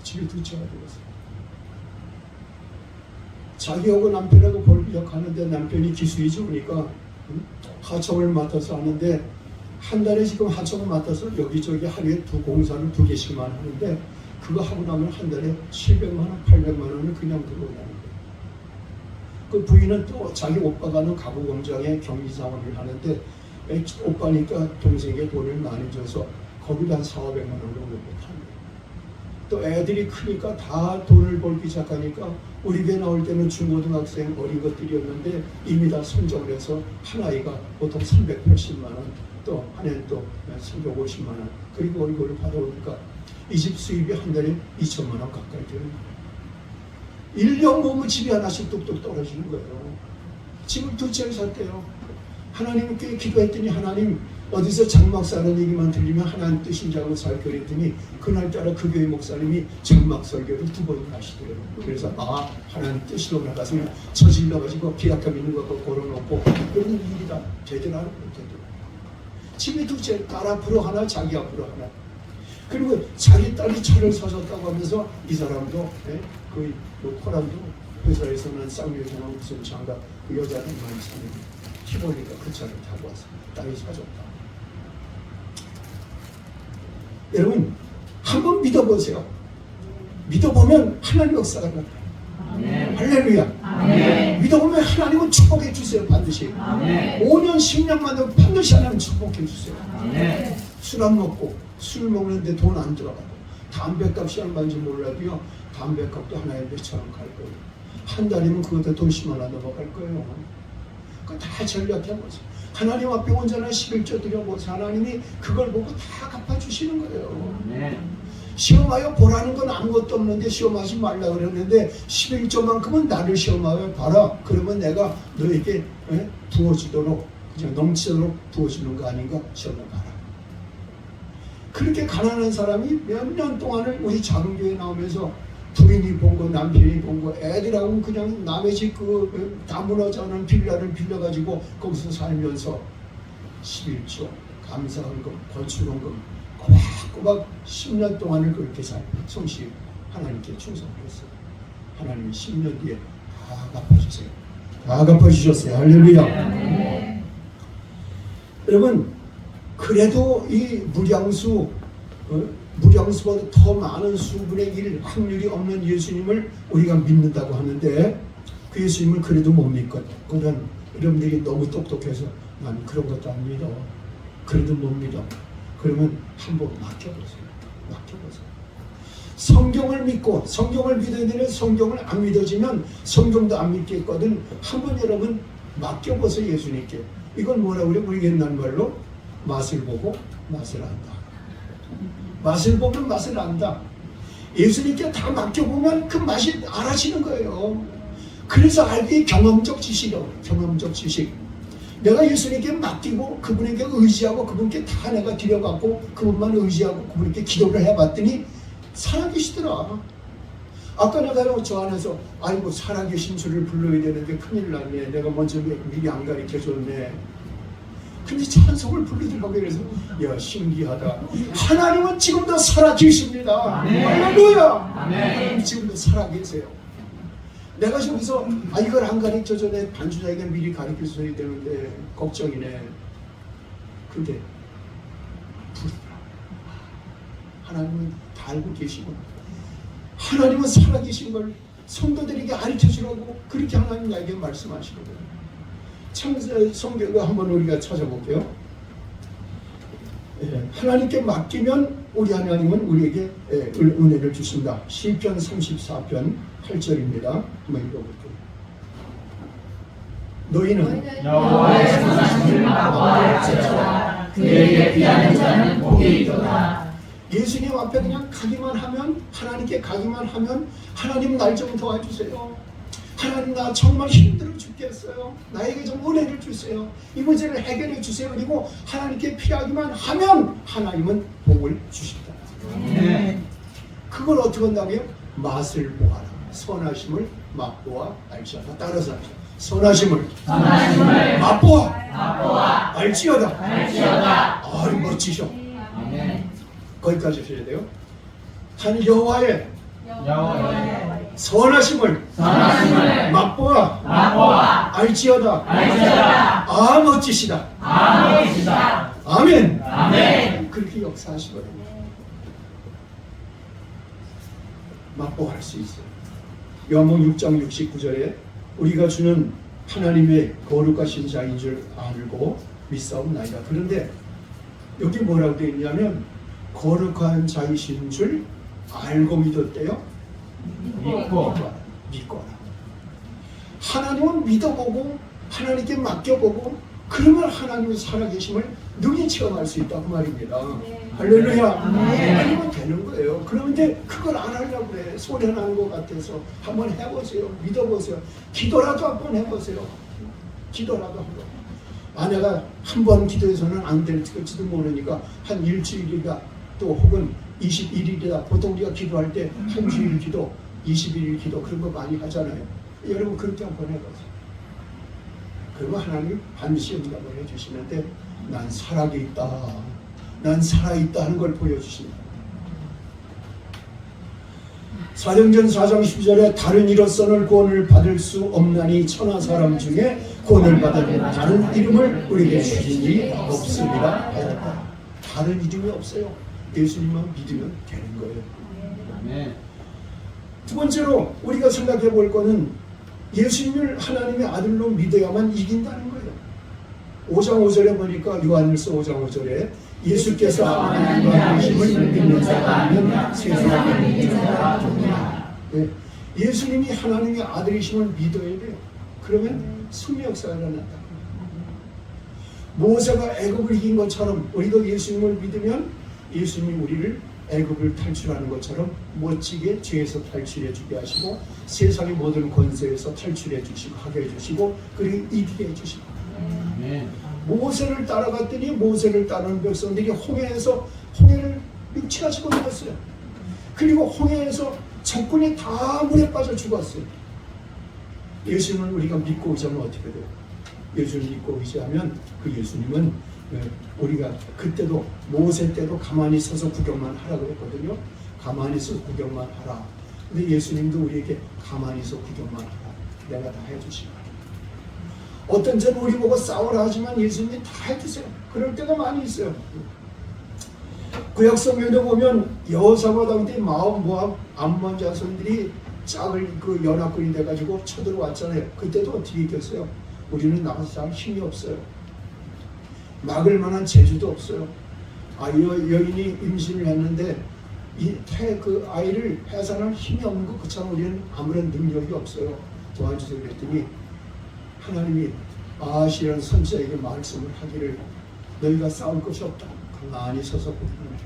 집이 2채가 되었어요. 자기하고 남편하고 벌떡 하는데 남편이 기술이 좋으니까 하청을 맡아서 하는데 한 달에 지금 하청을 맡아서 여기저기 하루에 공사를 2개씩만 하는데 그거 하고 나면 한 달에 700만 원, 800만 원을 그냥 들어오는 거예요. 그 부인은 또 자기 오빠가 하는 가구 공장에 경리사원을 하는데 오빠니까 동생에게 돈을 많이 줘서 거기다 한 400~500만 원을 못합니다. 또 애들이 크니까 다 돈을 벌기 시작하니까 우리 교회 나올 때는 중고등학생 어린 것들이었는데 이미 다 성적을 해서 한 아이가 보통 380만 원, 또 한 해는 또 350만 원, 그리고 월급을 받아오니까 이 집 수입이 한 달에 2천만 원 가까이 돼요. 1년 모으면 집이 하나씩 뚝뚝 떨어지는 거예요. 집을 두 채를 샀대요. 하나님께 기도했더니 하나님 어디서 장막 사는 얘기만 들리면 하나님 뜻인지 알고 살게 그랬더니 그날따라 그 교회 목사님이 장막 설교를 2번이나 하시더래요. 그래서 하나님 뜻으로 나가서 저질러가지고 계약금 있는 거 걸어놓고 그러는 일이다. 제대로 하는 거예요. 제대로. 집이 두 채, 딸 앞으로 하나, 자기 앞으로 하나. 그리고 자기 딸이 차를 사줬다고 하면서 이 사람도 그 코란도 회사에서는 쌍용이나 무슨 장갑 그 여자들 많이 사는 피보니까 그 차를 타고 와서 딸이 사줬다. 여러분 한번 믿어보세요. 믿어보면 하나님 역사가 나타나요. 할렐루야. 아멘. 믿어보면 하나님은 축복해 주세요. 반드시. 아멘. 5년 10년만 되면 반드시 하나님 축복해 주세요. 술 안 먹고 술 먹는데 돈 안 들어가고 담배값이 얼마인지 몰라도요. 담배값도 하나에 몇천 원 갈 거예요. 한 달이면 그것도 돈 10만 원 넘어갈 거예요. 그거 다 전략해보세요. 하나님 앞에 온전한 11조 드려보세요. 하나님이 그걸 보고 다 갚아주시는 거예요. 시험하여 보라는 건 아무것도 없는데 시험하지 말라 그랬는데 11조만큼은 나를 시험하여 봐라. 그러면 내가 너에게 부어지도록 그냥 넘치도록 부어지는 거 아닌가 시험을 봐라. 그렇게 가난한 사람이 몇 년 동안을 우리 작은 교회 나오면서 부인이 본 거, 남편이 본 거, 애들하고는 그냥 남의 집 다 무너져 있는 빌라를 빌려가지고 거기서 살면서 11조, 감사헌금, 건축헌금 꼬박꼬박 10년 동안을 그렇게 성실히 하나님께 충성했어요. 하나님이 10년 뒤에 다 갚아주세요. 다 갚아주셨어요. 할렐루야. 여러분 그래도 이 무량수보다 더 많은 수분의 1 확률이 없는 예수님을 우리가 믿는다고 하는데 그 예수님을 그래도 못 믿거든. 그건 여러분들이 너무 똑똑해서 난 그런 것도 안 믿어. 그래도 못 믿어. 그러면 한번 맡겨보세요. 성경을 믿고 성경을 믿어야 되는 성경을 안 믿어지면 성경도 안 믿겠거든. 한번 여러분 맡겨보세요. 예수님께. 이건 뭐라고 그래? 우리 옛날 말로 맛을 보고 맛을 안다. 맛을 보면 맛을 안다. 예수님께 다 맡겨보면 그 맛이 알아지는 거예요. 그래서 알기 경험적 지식이요. 경험적 지식. 내가 예수님께 맡기고 그분에게 의지하고 그분께 다 내가 드려갖고 그분만 의지하고 그분께 기도를 해봤더니 살아계시더라. 아까 내가 저 안에서 아이고 살아계신 주를 불러야 되는데 큰일 났네. 내가 먼저 미리 안 가르쳐줬네. 근데 찬송을 부르더라고요. 그래서 야 신기하다. 하나님은 지금도 살아계십니다. 할렐루야. 하나님 지금도 살아계세요. 내가 저기서 이걸 안 가르쳐줘. 내 반주자에게 미리 가르쳐줘야 되는데 걱정이네. 근데 하나님은 다 알고 계시고 하나님은 살아계신 걸 성도들에게 가르쳐주라고 그렇게 하나님 나에게 말씀하시거든요. 성경을 한번 우리가 찾아볼게요. 하나님께 맡기면 우리 하나님은 우리에게 은혜를 주신다. 시편 34편 8절입니다. 한번 읽어볼게요. 너희는 여호와의 선하심을 맛보아할지어다. 그에게 피하는 자는 복이 있도다. 예수님 앞에 그냥 가기만 하면 하나님께 가기만 하면 하나님 날 좀 도와주세요. 하나님 나 정말 힘들어 죽겠어요. 나에게 좀 은혜를 주세요. 이 문제를 해결해 주세요. 그리고 하나님께 피하기만 하면 하나님은 복을 주신다. 그걸 어떻게 한다고요? 맛을 보아라. 선하심을 맛보아 알지어다. 따라서 합시다. 선하심을 맛보아 알지어다. 아이 멋지셔. 거기까지 하셔야 돼요. 한 여호와의 선하심을 맛보아 알지어다. 아 멋지시다. 아멘. 그렇게 역사하시거든요. 맛보할 수 있어요. 요한복음 6장 69절에 우리가 주는 하나님의 거룩하신 자인 줄 알고 믿사옵나이다. 그런데 여기 뭐라고 되어 있냐면 거룩한 자이신 줄 알고 믿었대요? 믿고. 믿고 하라. 하나님은 믿어보고 하나님께 맡겨보고 그러면 하나님의 살아계심을 능히 체험할 수 있다고 말입니다. 할렐루야. 아니면 되는 거예요. 그런데 그걸 안 하려고 그래. 소리 나는 것 같아서 한번 해보세요. 믿어보세요. 기도라도 한번 해보세요. 기도라도 한번. 내가 한 번 기도해서는 안 될지도 모르니까 한 일주일이다 또 혹은 21일이다. 보통 우리가 기도할 때 한 주일 기도, 21일 기도 그런 거 많이 하잖아요. 여러분 그렇게 한번 해보세요. 그러면 하나님 반드시 응답을 해주시는데 난 살아있다. 난 살아있다 하는 걸 보여주신다. 사도행전 4장 12절에 다른 이로서는 구원을 받을 수 없나니 천하 사람 중에 구원을 받은 다른 이름을 우리에게 주신 일이 없습니다 하였다. 다른 이름이 없어요. 예수님만 믿으면 되는 거예요. 아멘. 두 번째로 우리가 생각해 볼 거는 예수님을 하나님의 아들로 믿어야만 이긴다는 거예요. 5장 5절에 보니까 요한일서 5장 5절에 예수께서 하나님의 아들이심을 믿는 자가 아니면 세상을 믿는 자가 누구냐. 네. 예수님이 하나님의 아들이심을 믿어야 돼요. 그러면 승리 역사가 일어난다. 모세가 애굽을 이긴 것처럼 우리도 예수님을 믿으면 예수님이 우리를 애굽을 탈출하는 것처럼 멋지게 죄에서 탈출해 주게 하시고 세상의 모든 권세에서 탈출해 주시고 하게 해주시고 그리고 이기게 해주시고. 아멘. 모세를 따라갔더니 모세를 따르는 백성들이 홍해를 육치하시고 죽었어요. 그리고 홍해에서 적군이 다 물에 빠져 죽었어요. 예수님을 우리가 믿고 의지하면 어떻게 돼요? 예수님을 믿고 의지하면 그 예수님은 우리가 그때도 모세 때도 가만히 서서 구경만 하라고 했거든요. 가만히 서서 구경만 하라. 근데 예수님도 우리에게 가만히 서서 구경만 하라. 내가 다 해주시라. 어떤 점은 우리 보고 싸우라 하지만 예수님이 다 해주세요. 그럴 때가 많이 있어요. 구약 성경에 보면 여호사밧 왕 때 마온 모압 암몬 자손들이 짝을 그 연합군이 돼가지고 쳐들어왔잖아요. 그때도 어떻게 이겼어요? 우리는 나가서 잘 힘이 없어요. 막을 만한 재주도 없어요. 여인이 임신을 했는데 그 아이를 해산할 힘이 없는 것 그처럼 우리는 아무런 능력이 없어요. 도와주세요 그랬더니 하나님이 아하시라는 선지자에게 말씀을 하기를 너희가 싸울 것이 없다. 가만히 서서 보기만 해.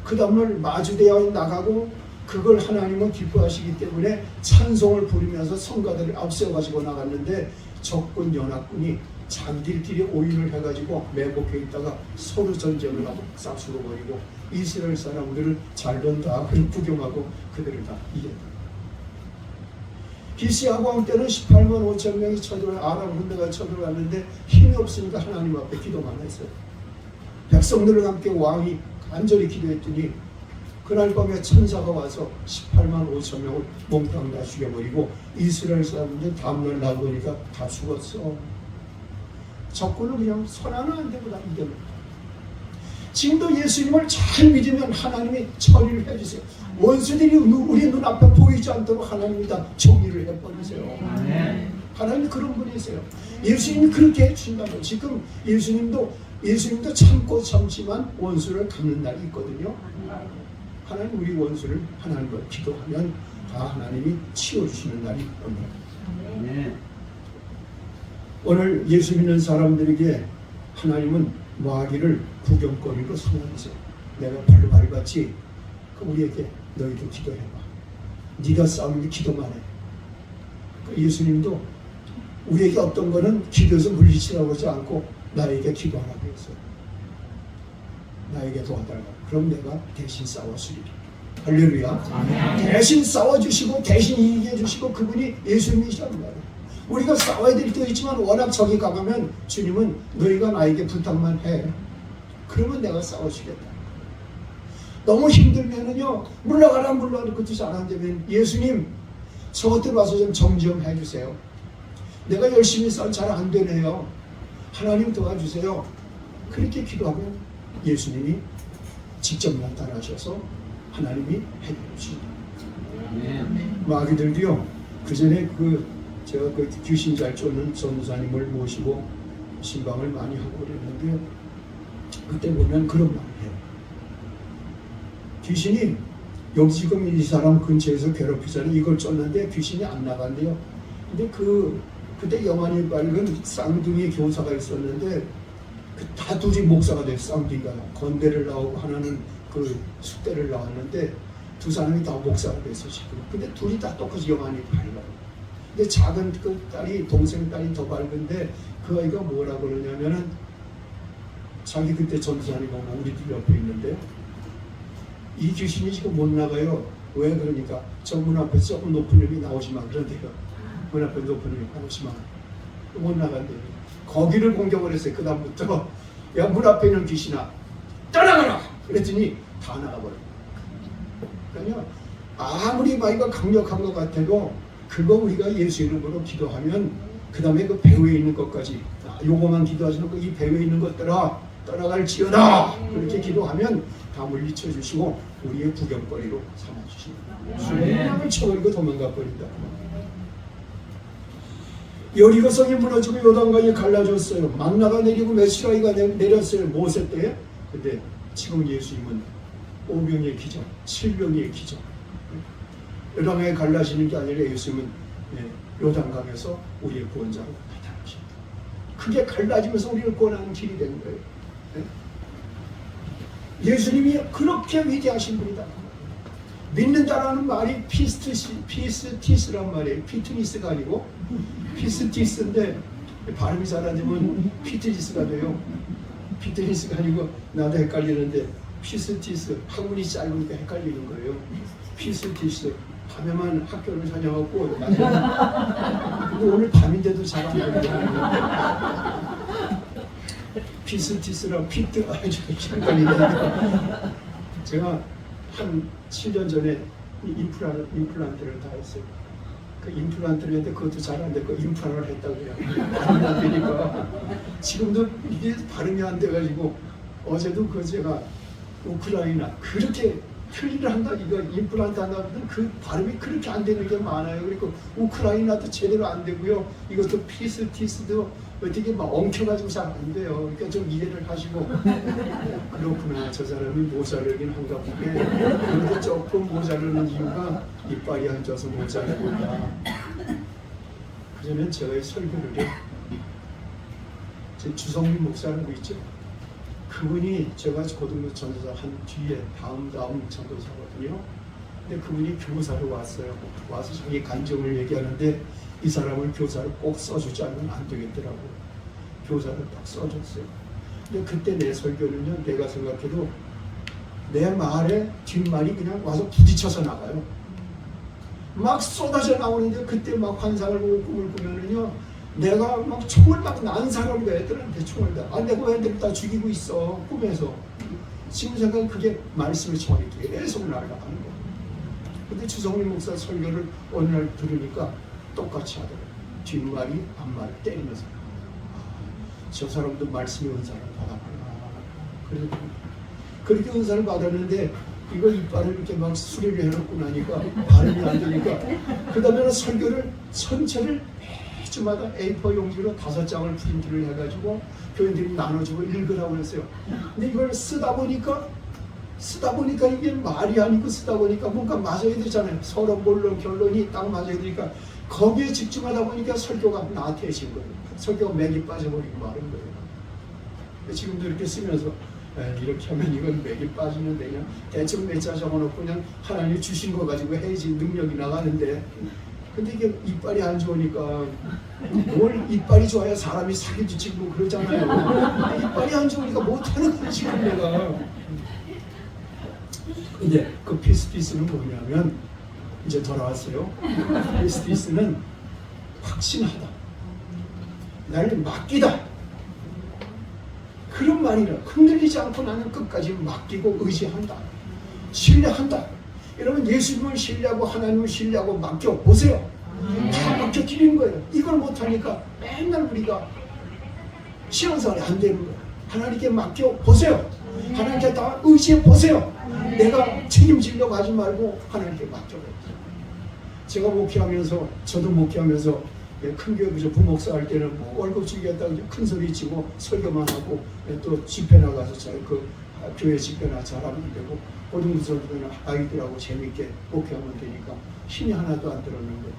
그 다음날 마주대왕이 나가고 그걸 하나님은 기뻐하시기 때문에 찬송을 부르면서 성가들을 앞세워가지고 나갔는데 적군 연합군이 자기들끼리 오인을 해가지고 매복해 있다가 서로 전쟁을 하고 싹 죽어버리고 이스라엘 사람들을 잘던 다 구경하고 그들을 다 이겼다. BC 하왕 때는 18만 5천 명이 아람 군대가 쳐들어갔는데 힘이 없으니까 하나님 앞에 기도만 했어요. 백성들과 함께 왕이 간절히 기도했더니 그날 밤에 천사가 와서 18만 5천 명을 몽땅 다 죽여버리고 이스라엘 사람들 다음날 나보니까 다 죽었어. 적군은 그냥 손 하나 안 대고 다 이겨버렸다. 지금도 예수님을 잘 믿으면 하나님이 처리를 해주세요. 원수들이 우리 눈앞에 보이지 않도록 하나님이 다 정리를 해버리세요. 하나님 그런 분이세요. 예수님이 그렇게 해주신다면 지금 예수님도 참고 참지만 원수를 갚는 날이 있거든요. 하나님 우리 원수를 하나님과 기도하면 다 하나님이 치워주시는 날이 옵니다. 오늘 예수 믿는 사람들에게 하나님은 마귀를 구경거리로 삼으세요. 내가 발로 밟았지. 우리에게 너희도 기도해봐. 네가 싸우면 기도만 해. 예수님도 우리에게 어떤 거는 기도해서 물리치라고 하지 않고 나에게 기도하라고 했어요. 나에게 도와달라고. 그럼 내가 대신 싸워주리라. 할렐루야. 아멘. 대신 싸워주시고 대신 이기게 해주시고 그분이 예수님이시라는 말이에요. 우리가 싸워야 될 때도 있지만 워낙 적이 강하면 주님은 너희가 나에게 부탁만 해. 그러면 내가 싸워주겠다. 너무 힘들면은요 물러가라 그 뜻이 안 한다면 예수님 저 곁에 와서 좀 정지 좀 해주세요. 내가 열심히 싸워 잘 안 되네요. 하나님 도와주세요. 그렇게 기도하면 예수님이 직접 나타나셔서 하나님이 해결해 주신다. 마귀들도요 그 전에 제가 그 귀신 잘 쫓는 전도사님을 모시고 신방을 많이 하고 그랬는데 그때 보면 그런 말을 해요. 귀신이 여기 지금 이 사람 근처에서 괴롭히잖아요. 이걸 쫓는데 귀신이 안 나간대요. 근데 그때 영안이 밝은 쌍둥이 교사가 있었는데 다 둘이 목사가 됐어. 쌍둥이가 건대를 나오고 하나는 그 숙대를 나왔는데 두 사람이 다 목사가 됐어 지금. 근데 둘이 다 똑같이 영안이 밝아요. 근데 작은 그 딸이 동생 딸이 더 밝은데 그 아이가 뭐라 그러냐면은 자기 그때 전도사님 보고 우리 집 옆에 있는데 이 귀신이 지금 못 나가요. 왜 그러니까 저 문 앞에 조금 높은 놈이 나오지 마 그런데요. 문 앞에 높은 놈이 나오지 마. 못 나간대요. 거기를 공격을 했어요. 그 다음부터 야 문 앞에 있는 귀신아 떠나가라. 그랬더니 다 나가버려요. 그러니까 아무리 마이가 강력한 것 같아도 그거 우리가 예수 이름으로 기도하면 그 다음에 그 배후에 있는 것까지 요거만 기도하지 않고 이 배후에 있는 것들아 떠나갈지어다 그렇게 기도하면 다 물리쳐 주시고 우리의 구경거리로 삼아주십니다. 수명을 쳐버리고 도망가 버린다. 여리고성이 무너지고 요단강이 갈라졌어요. 만나가 내리고 메시아가 내렸어요. 모세 때에. 근데 지금 예수님은 5병의 기적, 7병의 기적. 요단강이 갈라지는 게 아니라 예수님은 요단강에서 우리의 구원자로 나타나십니다. 그게 갈라지면서 우리를 구원하는 길이 된 거예요. 예수님이 그렇게 위대하신 분이다. 믿는다라는 말이 피스티스란 말이에요. 피트니스가 아니고 피스티스인데 발음이 잘 안 되면 피트니스가 돼요. 피트니스가 아니고 나도 헷갈리는데 피스티스 학문이 짧으니까 헷갈리는 거예요. 피스티스 밤에만 학교를 다녀갖고 근데 오늘 밤인데도 잘 안 되거든요. 피스티스랑 피트 아주 헷갈리는데 제가 한 7년 전에 임플란트를 다 했어요. 그 임플란트를 했는데 그것도 잘 안 됐고 임플란트를 했다고요. 발음이 안 되니까 지금도 이게 발음이 안 돼가지고 어제도 그 제가 우크라이나 그렇게 틀리를 한다 이거 임플란트 한다 그 발음이 그렇게 안 되는 게 많아요. 그리고 우크라이나도 제대로 안 되고요. 이것도 피스티스도 어떻게 막 엉켜가지고 잘 안 돼요. 그러니까 좀 이해를 하시고 그렇구나 저 사람이 모자르긴 한가 보게. 그런데 조금 모자르는 이유가 이빨이 안 쪄서 모자르구나. 그러면 제가 설교를 제 주성민 목사라고 있죠. 그분이 제가 고등부 전도사 한 뒤에 다음 전도사거든요. 근데 그분이 교사로 왔어요. 와서 자기 간증을 얘기하는데 이 사람을 교사로 꼭 써주지 않으면 안 되겠더라고요. 교사를 딱 써줬어요. 근데 그때 내 설교는요, 내가 생각해도 내 말에 뒷말이 그냥 와서 부딪혀서 나가요. 막 쏟아져 나오는데 그때 막 환상을 보고 꿈을 꾸면은요, 내가 막 총을 막 난사하는 거야. 애들한테 총을 다. 내가 애들 다 죽이고 있어. 꿈에서. 지금 생각은 그게 말씀의 총알이 계속 날아가는 거야. 근데 주성민 목사 설교를 어느 날 들으니까 똑같이 하더라고요. 뒷말이 앞말을 때리면서 저 사람도 말씀의 은사를 받았구나. 그렇게 은사를 받았는데 이거 이빨을 이렇게 막 수리를 해놓고 나니까 발음이 안 되니까 그 다음에는 설교를 전체를 매주마다 A4 용지로 5장을 프린트를 해가지고 교인들이 나눠주고 읽으라고 했어요. 근데 이걸 쓰다 보니까 이게 말이 아니고 쓰다 보니까 뭔가 맞아야 되잖아요. 서로 본론 결론이 딱 맞아야 되니까 거기에 집중하다 보니까 설교가 나태해진 거예요. 설교가 맥이 빠져버리고 마른 거예요. 지금도 이렇게 쓰면서 이렇게 하면 이건 맥이 빠지는데 그냥 대충 몇 자 적어놓고 그냥 하나님이 주신 거 가지고 해야지 능력이 나가는데 근데 이게 이빨이 안 좋으니까 뭘 이빨이 좋아야 사람이 사기도 치고 그러잖아요. 이빨이 안 좋으니까 못하는 거야 지금 내가. 근데 그 피스티스는 뭐냐면 이제 돌아왔어요. 피스티스는 확신하다. 나를 맡기다. 그런 말이라 흔들리지 않고 나는 끝까지 맡기고 의지한다. 신뢰한다. 여러분 예수님을 신뢰하고 하나님을 신뢰하고 맡겨보세요. 다 맡겨드리는 거예요. 이걸 못하니까 맨날 우리가 신앙생활이 안 되는 거예요. 하나님께 맡겨보세요. 하나님께 다 의지해보세요. 내가 책임지려고 하지 말고 하나님께 맡겨보세요. 제가 목회하면서 저도 목회하면서 큰 교회 부목사 할 때는 뭐 월급 주겠다고 큰 소리 치고 설교만 하고 또 집회 나가서 그 교회 집회나 잘하면 되고 고등부서들은 아이들하고 재밌게 목회하면 되니까 힘이 하나도 안 들었는데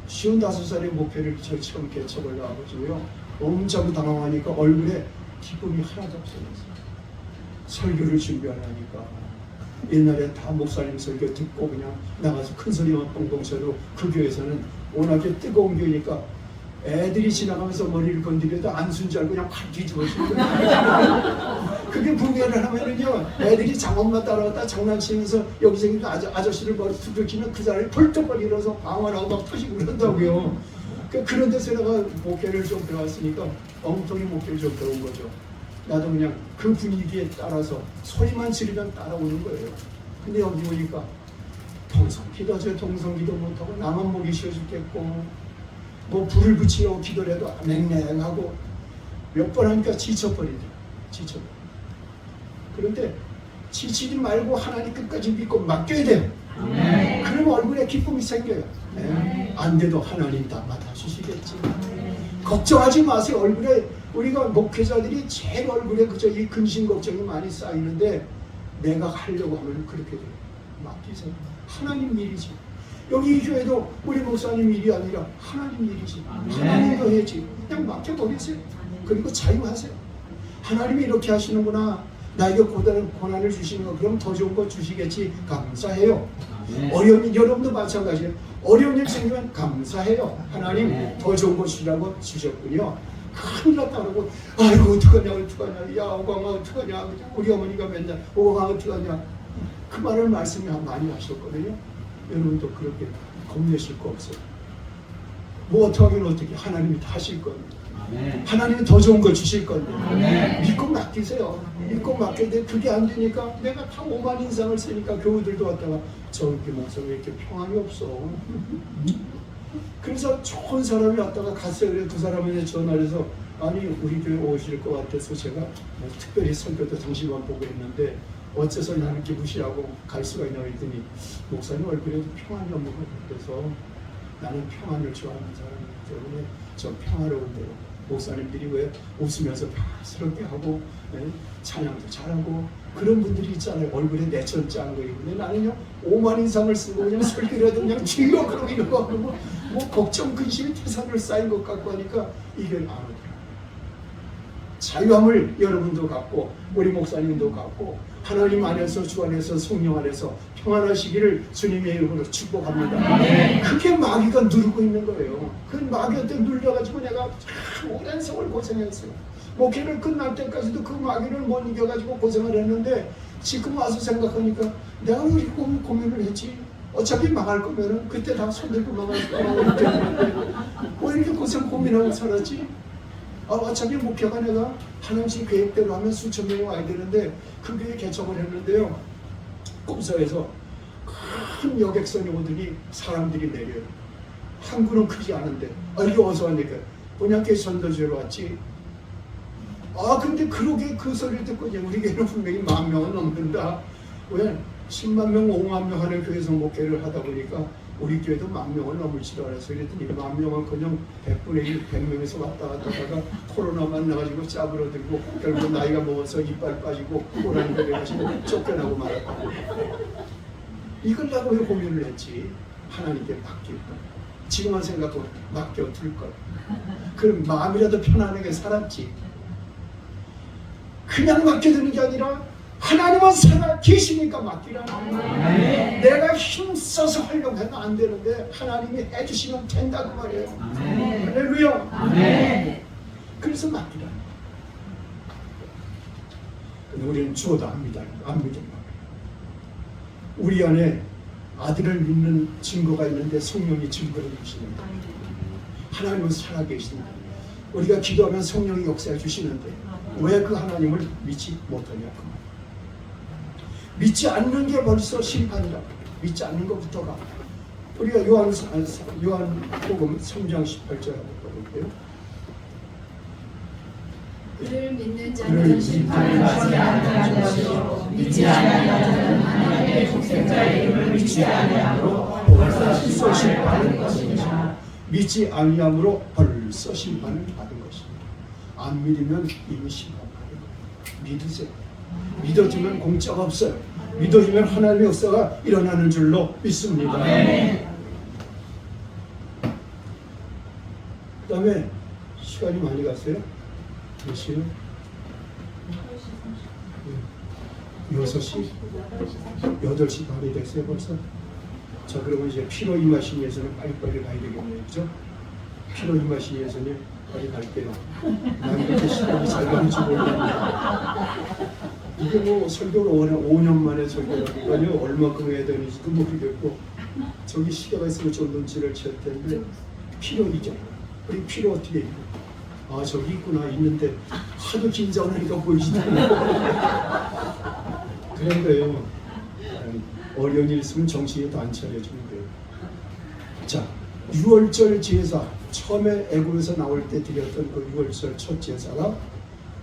55살의 목회를 저 처음 개척을 해가지고요 엄청 당황하니까 얼굴에 기쁨이 하나도 없어졌어요. 설교를 준비하려니까 옛날에 다 목사님 설교 듣고 그냥 나가서 큰 소리만 뻥뻥 쳐도 그 교회에서는 워낙에 뜨거운 교회니까 애들이 지나가면서 머리를 건드려도 안순 줄 알고 그냥 확 뒤집어지는 거예요. 그게 부회를 하면은요 애들이 장엄마 따라왔다 장난치면서 여기저기 아저씨를 머리 두들기면 그 사람이 벌떡벌 일어서 방언하고 막 터지고 그런다고요. 그런 데서 내가 목회를 좀 배웠으니까 엉뚱이 목회를 좀 배운 거죠. 나도 그냥 그 분위기에 따라서 소리만 지르면 따라오는 거예요. 근데 여기 오니까 동성기도 저 동성기도 못하고 나만 목이 쉬어 죽겠고 뭐 불을 붙이려고 기도를 해도 맹맹하고 몇 번 하니까 지쳐버리더라. 지쳐버려. 그런데 지치지 말고 하나님 끝까지 믿고 맡겨야 돼요. 그러면 얼굴에 기쁨이 생겨요. 네. 안 돼도 하나님 다 맡아주시겠지. 걱정하지 마세요. 얼굴에 우리가 목회자들이 제일 얼굴에 그저 이 근심 걱정이 많이 쌓이는데 내가 하려고 하면 그렇게 돼요. 맡기세요. 하나님 일이지. 여기 이 교회도 우리 목사님 일이 아니라 하나님 일이지. 하나님도 해야지. 그냥 맡겨버리세요. 그리고 자유하세요. 하나님이 이렇게 하시는구나. 나에게 고난을 주시는 거 그럼 더 좋은 거 주시겠지. 감사해요. 어려움이 여러분도 마찬가지예요. 어려운 일 생기면 감사해요. 하나님 더 좋은 거 주라고 주셨군요. 큰일 났다 그러고 아이고 어떡하냐 야 오광아 어떡하냐 우리 어머니가 맨날 오광아 어떡하냐 그 말을 말씀이 많이 하셨거든요. 여러분도 그렇게 겁내실 거 없어요. 뭐 어떡하긴 어떻게 하나님이 다 하실 겁니다. 하나님이 더 좋은 걸 주실 건데 믿고 맡기세요. 믿고 맡겨야 돼. 그게 안 되니까 내가 다 오만 인상을 쓰니까 교우들도 왔다가 저렇게 목사 왜 이렇게 평안이 없어. 그래서 좋은 사람이 왔다가 갔어요. 그래 그 사람한테 전화를 해서 아니 우리 교회 오실 것 같아서 제가 뭐 특별히 설교도 당신만 보고 했는데 어째서 나는 이렇게 무시하고 갈 수가 있냐 했더니 목사님 얼굴에도 평안이 없는 것 같아서 나는 평안을 좋아하는 사람이기 때문에 저 평화로운데요. 목사님들이 왜 웃으면서 평안스럽게 하고 찬양도 잘하고 그런 분들이 있잖아요. 얼굴에 내천 짠 거 입고. 근데 나는요 5만 인상을 쓰고 그냥 설교라도 그냥 즐겨 그러고 이런 거 하고 뭐 걱정 근심이 태산을 쌓인 것 같고 하니까 이게 안 오더라. 자유함을 여러분도 갖고 우리 목사님도 갖고 하나님 안에서 주 안에서 성령 안에서 평안하시기를 주님의 이름으로 축복합니다. 그게 마귀가 누르고 있는 거예요. 그 마귀한테 눌려가지고 내가 참 오랜 세월 고생했어요. 목회를 끝날 때까지도 그 마귀를 못 이겨가지고 고생을 했는데 지금 와서 생각하니까 내가 왜 이렇게 고민을 했지? 어차피 망할 거면은 그때 다 손들고 망할 거면 왜 이렇게 고민하고 살았지? 어차피 목회가 내가 하나씩 계획대로 하면 수천 명이 와야 되는데 그 교회 개척을 했는데요. 꿈서에서 큰 여객선이 오더니 사람들이 내려요. 항구는 크지 않은데 이게 어디서 왔니까 본향교회 전도지로 왔지. 근데 그러게 그 소리를 듣고 이제 우리 교회는 분명히 10,000명은 넘는다. 왜 10만 명, 5만 명 하는 교회에서 목회를 하다 보니까 우리 교회도 10,000명을 넘을 줄 알았어요. 그랬더니 10,000명은 그냥 100분의 1, 100명에서 왔다 갔다 하다가 코로나만 나가지고 짜부러들고 결국 나이가 먹어서 이빨 빠지고 코로나 걸려가지고 쫓겨나고 말았다고. 이걸 내가 왜 고민을 했지? 하나님께 맡길 걸. 지금만 생각하면 맡겨둘 걸. 그럼 마음이라도 편안하게 살았지. 그냥 맡겨두는 게 아니라 하나님은 살아 계시니까 맡기라는. 내가 힘써서 하려고 해도 안 되는데 하나님이 해주시면 된다고 말이에요. 할렐루야. 그래서 맡기라는. 근데 우리는 주어도 안 믿어요. 안 믿어요. 우리 안에 아들을 믿는 증거가 있는데 성령이 증거를 주시는 거예요. 하나님은 살아계신다. 우리가 기도하면 성령이 역사해 주시는데 왜 그 하나님을 믿지 못하냐고. 믿지 않는 게 벌써 심판이라. 믿지 않는 것부터가. 우리가 요한복음 3장 18절 한번 볼게요. 그를 믿는 자는 심판을 받지 아니하는 것이요 믿지 아니하는 자는 하나님의 독생자의 이름을 믿지 아니하므로 벌써 심판을 받은 것입니다. 믿지 아니함으로 벌써 심판을 받은 것입니다. 안 믿으면 이미 심판받은 거예요. 믿으세요. 믿어지면 공짜가 없어요. 믿어지면 하나님의 역사가 일어나는 줄로 믿습니다. 그 다음에 시간이 많이 갔어요. 몇 시요? 6시? 8시 반이 됐어요 벌써. 자, 그러면 이제 피로 임하신 예수는 빨리빨리 가야 되겠네요. 그죠? 피로 임하신 예수님 빨리 갈게요. 난 이렇게 시간이 잘 가는지 몰랐는데 이게 뭐 설교를 5년 만에 설교라니까요. 얼마큼 해야 되는지도 모르겠고 저기 시계가 있으면 좀 눈치를 챌 텐데 필요이죠. 우리 필요 어떻게 해요? 아, 저기 있구나. 있는데 하도 긴장하니까 보이지도 않고 그런 거예요. 어려운 일 있으면 정신이 안 차려주면 돼요. 자, 6월절 제사, 처음에 애굽에서 나올 때 드렸던 그 6월절 첫 제사가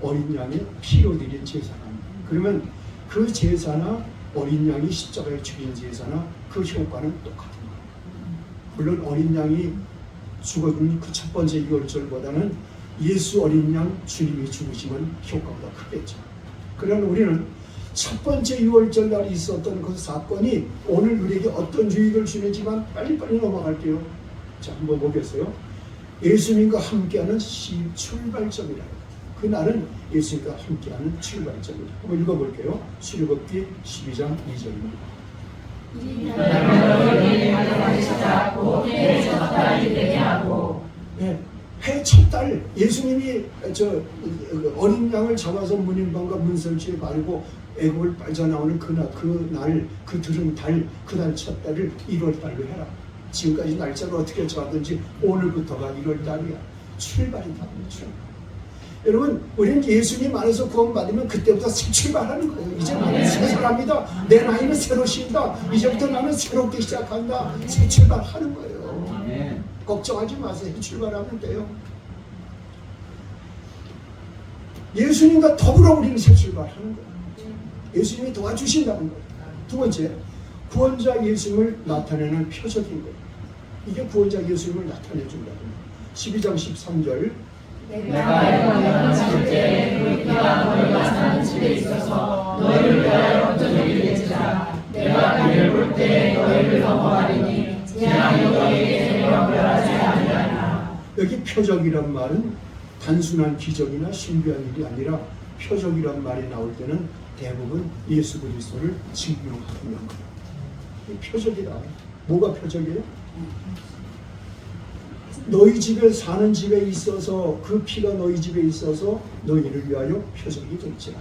어린 양의 피로 드린 제사랍니다. 그러면 그 제사나 어린 양이 십자가에 죽인 제사나 그 효과는 똑같은 거예요. 물론 어린 양이 죽어준 그 첫 번째 6월절보다는 예수 어린 양 주님이 죽으시면 효과보다 크겠죠. 그러나 우리는 첫 번째 6월절 날 있었던 그 사건이 오늘 우리에게 어떤 유익을 주는지만 빨리빨리 넘어갈게요. 자, 한번 보겠어요. 예수님과 함께하는 출발점이라. 그날은 예수님과 함께하는 출발점이다. 한번 읽어볼게요. 출애굽기 12장 2절입니다. 해 첫 달 예수님이 어린 양을 잡아서 문인방과 문설주에 바르고 애굽을 빠져나오는 그날 그 들은 달 그날 첫 달을 1월 달로 해라. 지금까지 날짜를 어떻게 정하든지 오늘부터가 1월 달이야. 출발이다. 출발. 여러분, 우리는 예수님 안에서 구원받으면 그때부터 새 출발하는 거예요. 이제 나는 새 사람이다. 내 나이는 새로 쉰다. 이제부터 나는 새롭게 시작한다. 새 출발하는 거예요. 걱정하지 마세요. 새 출발하면 돼요. 예수님과 더불어 우리는 새 출발하는 거예요. 예수님이 도와주신다는 거예요. 두 번째, 구원자 예수님을 나타내는 표적인 거예요. 이게 구원자 예수님을 나타내준다는 거예요. 12장 13절 내가 영원한 때 너희가 너희가 사는 집에 있어서 너희를 위하여 저녁이 될지라 내가 그를 볼 때 너희를 넘어가리니 재앙이 너희에게 명별하지 아니하리라. 여기 표적이란 말은 단순한 기적이나 신비한 일이 아니라 표적이란 말이 나올 때는 대부분 예수 그리스도를 증명하는 거예요. 표적이다. 뭐가 표적이에요? 너희 집에 사는 집에 있어서 그 피가 너희 집에 있어서 너희를 위하여 표적이 될지라.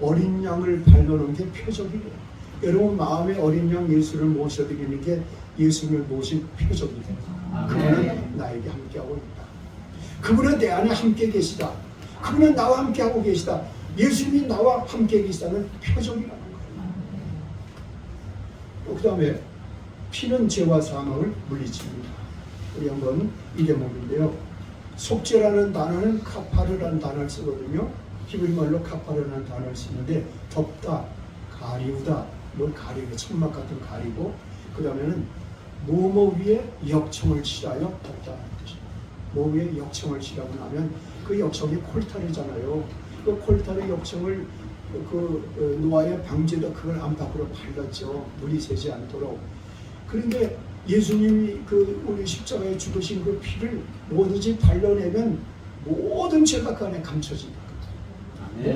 어린 양을 발라놓은 게 표적이래요. 여러분 마음에 어린 양 예수를 모셔드리는 게 예수님을 모신 표적이 돼요. 그분은 나에게 함께하고 있다. 그분은 내 안에 함께 계시다. 그분은 나와 함께하고 계시다. 예수님이 나와 함께 계시다는 표적이라는 거예요. 그 다음에 피는 죄와 사망을 물리칩니다. 우리 한번 이 대목인데요. 속죄라는 단어는 카파르라는 단어를 쓰거든요. 히브리말로 카파르라는 단어를 쓰는데 덮다, 가리우다, 뭐 가리고 천막 같은 가리고 그 다음에는 뭐뭐 위에 역청을 칠하여 덮다는 뜻입니다. 뭐 위에 역청을 칠하고 나면 그 역청이 콜타르잖아요. 그 콜타르 역청을 그 노아의 방주에다 그걸 안팎으로 발랐죠. 물이 새지 않도록. 그런데 예수님이 그 우리 십자가에 죽으신 그 피를 뭐든지 발라내면 모든 죄가 그 안에 감춰진다.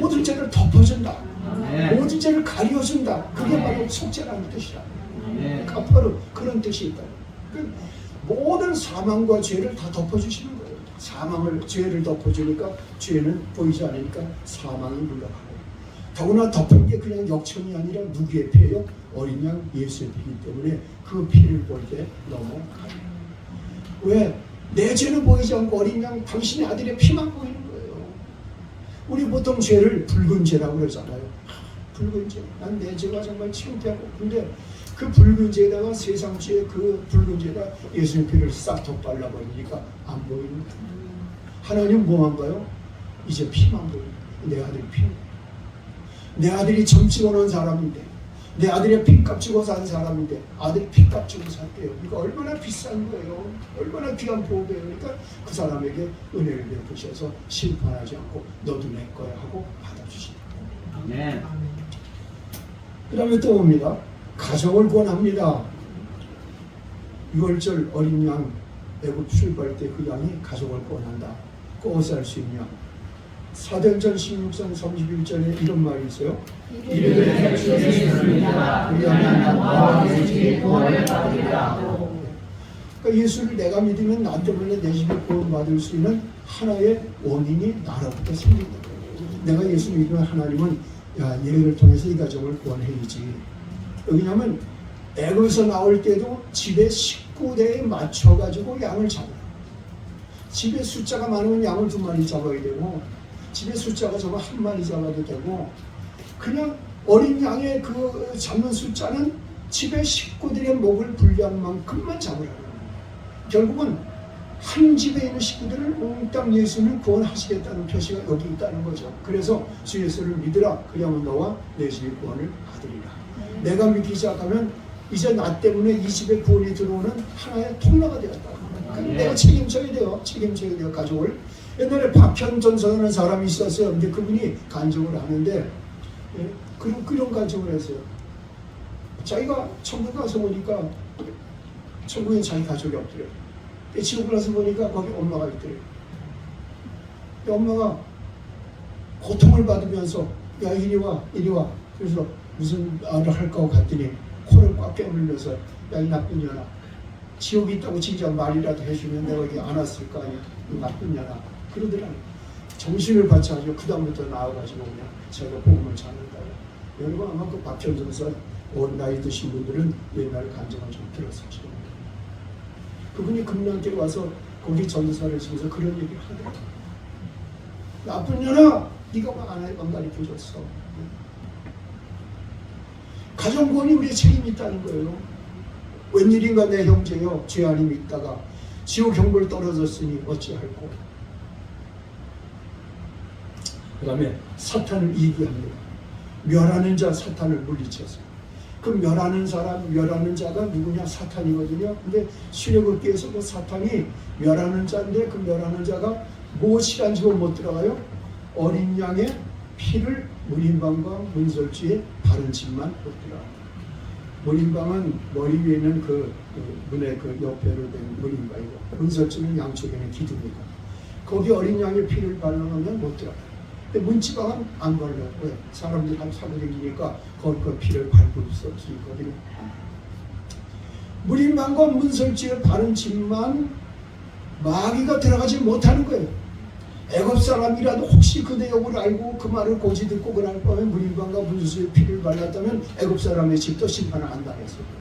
모든 죄를 덮어준다. 모든 죄를 가려준다. 그게 바로 속죄라는 뜻이야. 카파르 그런 뜻이 있다. 그 모든 사망과 죄를 다 덮어주시는 거예요. 사망을 죄를 덮어주니까 죄는 보이지 않으니까 사망이 물러가고. 더구나 덮은 게 그냥 역청이 아니라 누구의 피예요? 어린 양 예수의 피이기 때문에 그 피를 볼 때 넘어가요. 왜? 내 죄는 보이지 않고 어린 양 당신의 아들의 피만 보이는 거예요. 우리 보통 죄를 붉은 죄라고 그러잖아요. 붉은 죄. 난 내 죄가 정말 창피하고. 근데 그 붉은 죄에다가 세상 죄의 그 붉은 죄에다 예수의 피를 싹 덧발라버리니까 안 보이는 거예요. 하나님 뭐한가요? 이제 피만 보이는 거예요. 내 아들 피. 내 아들이 점치고 놓은 사람인데 내 아들의 핏값 주고 산 사람인데 아들이 핏값 주고 살게요. 이거 얼마나 비싼 거예요. 얼마나 귀한 보배예요. 그러니까 그 사람에게 은혜를 베푸셔서 심판하지 않고 너도 내 거야 하고 받아주시는 거예요. 네. 그 다음에 또 옵니다. 가정을 권합니다. 6월절 어린 양 애굽 출발 때 그 양이 가족을 권한다. 그 어디서 할 수 있냐? 사도행전 16장 31절에 이런 말이 있어요. 이르되 주 예수를 믿으라. 그리하면 너와 네 집이 구원을 받으리라. 그러니까 예수를 내가 믿으면 나 때문에 내 집이 구원받을 수 있는 하나의 원인이 나로부터 생긴다. 내가 예수 믿으면 하나님은 야, 얘를 통해서 이 가정을 구원해야지. 왜냐하면 애굽에서 나올 때도 집에 19대에 맞춰가지고 양을 잡아요. 집에 숫자가 많으면 양을 2마리 잡아야 되고, 집에 숫자가 적으면 1마리 잡아도 되고, 그냥 어린 양의 그 잡는 숫자는 집에 식구들의 목을 분리한 만큼만 잡으라는 거예요. 결국은 한 집에 있는 식구들을 몽땅 예수를 구원하시겠다는 표시가 여기 있다는 거죠. 그래서 주 예수를 믿으라. 그러면 너와 내 집이 구원을 받으리라. 내가 믿기 시작하면 이제 나 때문에 이 집에 구원이 들어오는 하나의 통로가 되었다. 내가 책임져야 돼요. 책임져야 돼요. 가족을. 옛날에 박현 전사라는 사람이 있었어요. 근데 그분이 간증을 하는데 그런 간증을 했어요. 자기가 천국 가서 보니까 천국에 자기 가족이 없더래요. 지옥을 가서 보니까 거기 엄마가 있더래요. 엄마가 고통을 받으면서 야 이리 와 이리 와. 그래서 무슨 말을 할까 하고 갔더니 코를 꽉 깨물면서 야 이 나쁜 년아, 지옥이 있다고 진짜 말이라도 해주면 내가 여기 안 왔을 거 아니야. 이 나쁜 년아. 그러더라고요. 정신을 받쳐가지고 그 다음부터 나와가지고 그냥 제가 복음을 찾는다고. 여러분 아마 그 박현전사 온 나이 드신 분들은 옛날 간증을 좀 들었을지 모릅니다. 그분이 금년께 와서 거기 전도사를 지면서 그런 얘기를 하더라고요. 나쁜 년아, 네가 안 가르쳐줬어. 가정구원이 우리의 책임이 있다는 거예요. 웬일인가 내 형제여 죄 안에 믿다가 지옥 형벌 떨어졌으니 어찌할꼬. 그 다음에 사탄을 이기합니다. 멸하는 자 사탄을 물리쳤어요. 그 멸하는 사람, 멸하는 자가 누구냐? 사탄이거든요. 근데 출애굽기에서 그 사탄이 멸하는 자인데 그 멸하는 자가 무엇이란 집은 못 들어가요? 어린 양의 피를 문인방과 문설주에 바른 집만 못 들어갑니다. 문인방은 머리 위에 있는 그 문의 그 옆에로 된 문인방이고, 문설주는 양쪽에 있는 기둥이고, 거기 어린 양의 피를 발라놓으면 못 들어가요. 근데 문지방은 안 발려요. 왜? 사람들이 한 사고 다니니까 거기 그 피를 밟을 수 있거든요. 문인방과 문설주에 바른 집만 마귀가 들어가지 못하는 거예요. 애굽 사람이라도 혹시 그 내용을 알고 그 말을 고지 듣고 그날 밤에 문인방과 문설주에 피를 발랐다면 애굽 사람의 집도 심판을 안 당했어요.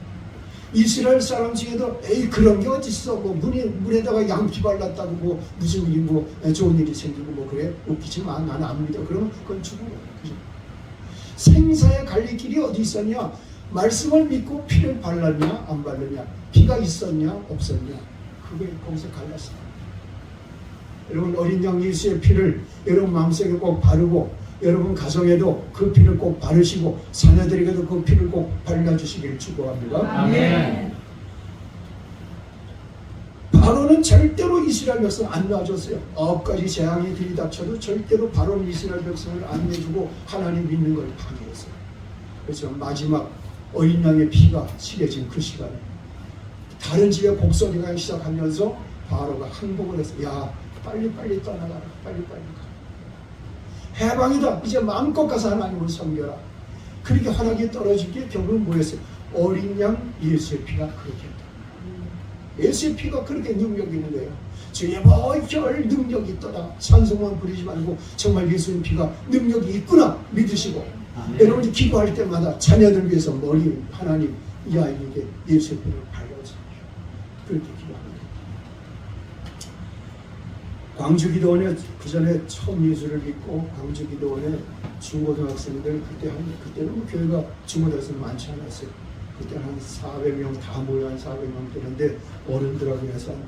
이스라엘 사람 중에도 에이 그런 게 어딨어, 뭐 문에다가 양피 발랐다고 뭐 무슨 일이 뭐 좋은 일이 생기고 뭐 그래, 웃기지만 나는 안 믿어. 그러면 그건 죽은 거야. 그죠? 생사의 갈릴 길이 어디 있었냐? 말씀을 믿고 피를 발랐냐 안 발랐냐, 피가 있었냐 없었냐, 그게 거기서 갈랐어요. 여러분 어린 양 예수의 피를 여러분 마음속에 꼭 바르고, 여러분 가정에도 그 피를 꼭 바르시고 자녀들에게도 그 피를 꼭 발라주시기를 축복합니다. 아멘. 바로는 절대로 이스라엘 백성 안 놔줬어요. 9가지 재앙이 들이닥쳐도 절대로 바로는 이스라엘 백성을 안 내주고 하나님 믿는 걸 방해했어요. 그래서 마지막 어린 양의 피가 칠해진 그 시간에 다른 집에 곡소리가 시작하면서 바로가 항복을 했어요. 야 빨리빨리 떠나가라. 빨리빨리 가. 해방이다. 이제 마음껏 가서 하나님을 섬겨라. 그렇게 환하게 떨어지기에 결국은 뭐였어요? 어린 양 예수의 피가 그렇게 했다. 예수의 피가 그렇게 능력이 있는 거예요. 주의 보혈 능력이 있더라. 찬송만 부르지 말고 정말 예수의 피가 능력이 있구나 믿으시고, 여러분이 기도할 때마다 자녀들 위해서 머리 하나님 이 아이에게 예수의 피를 발라주세요. 그렇게 기도합니다. 광주기도원에 그 전에 처음 예수를 믿고 광주기도원에 중고등학생들 그때는 뭐 교회가 중고등학생 많지 않았어요. 그때 한 400명 다 모여 한 400명 되는데 어른들하고 해서 한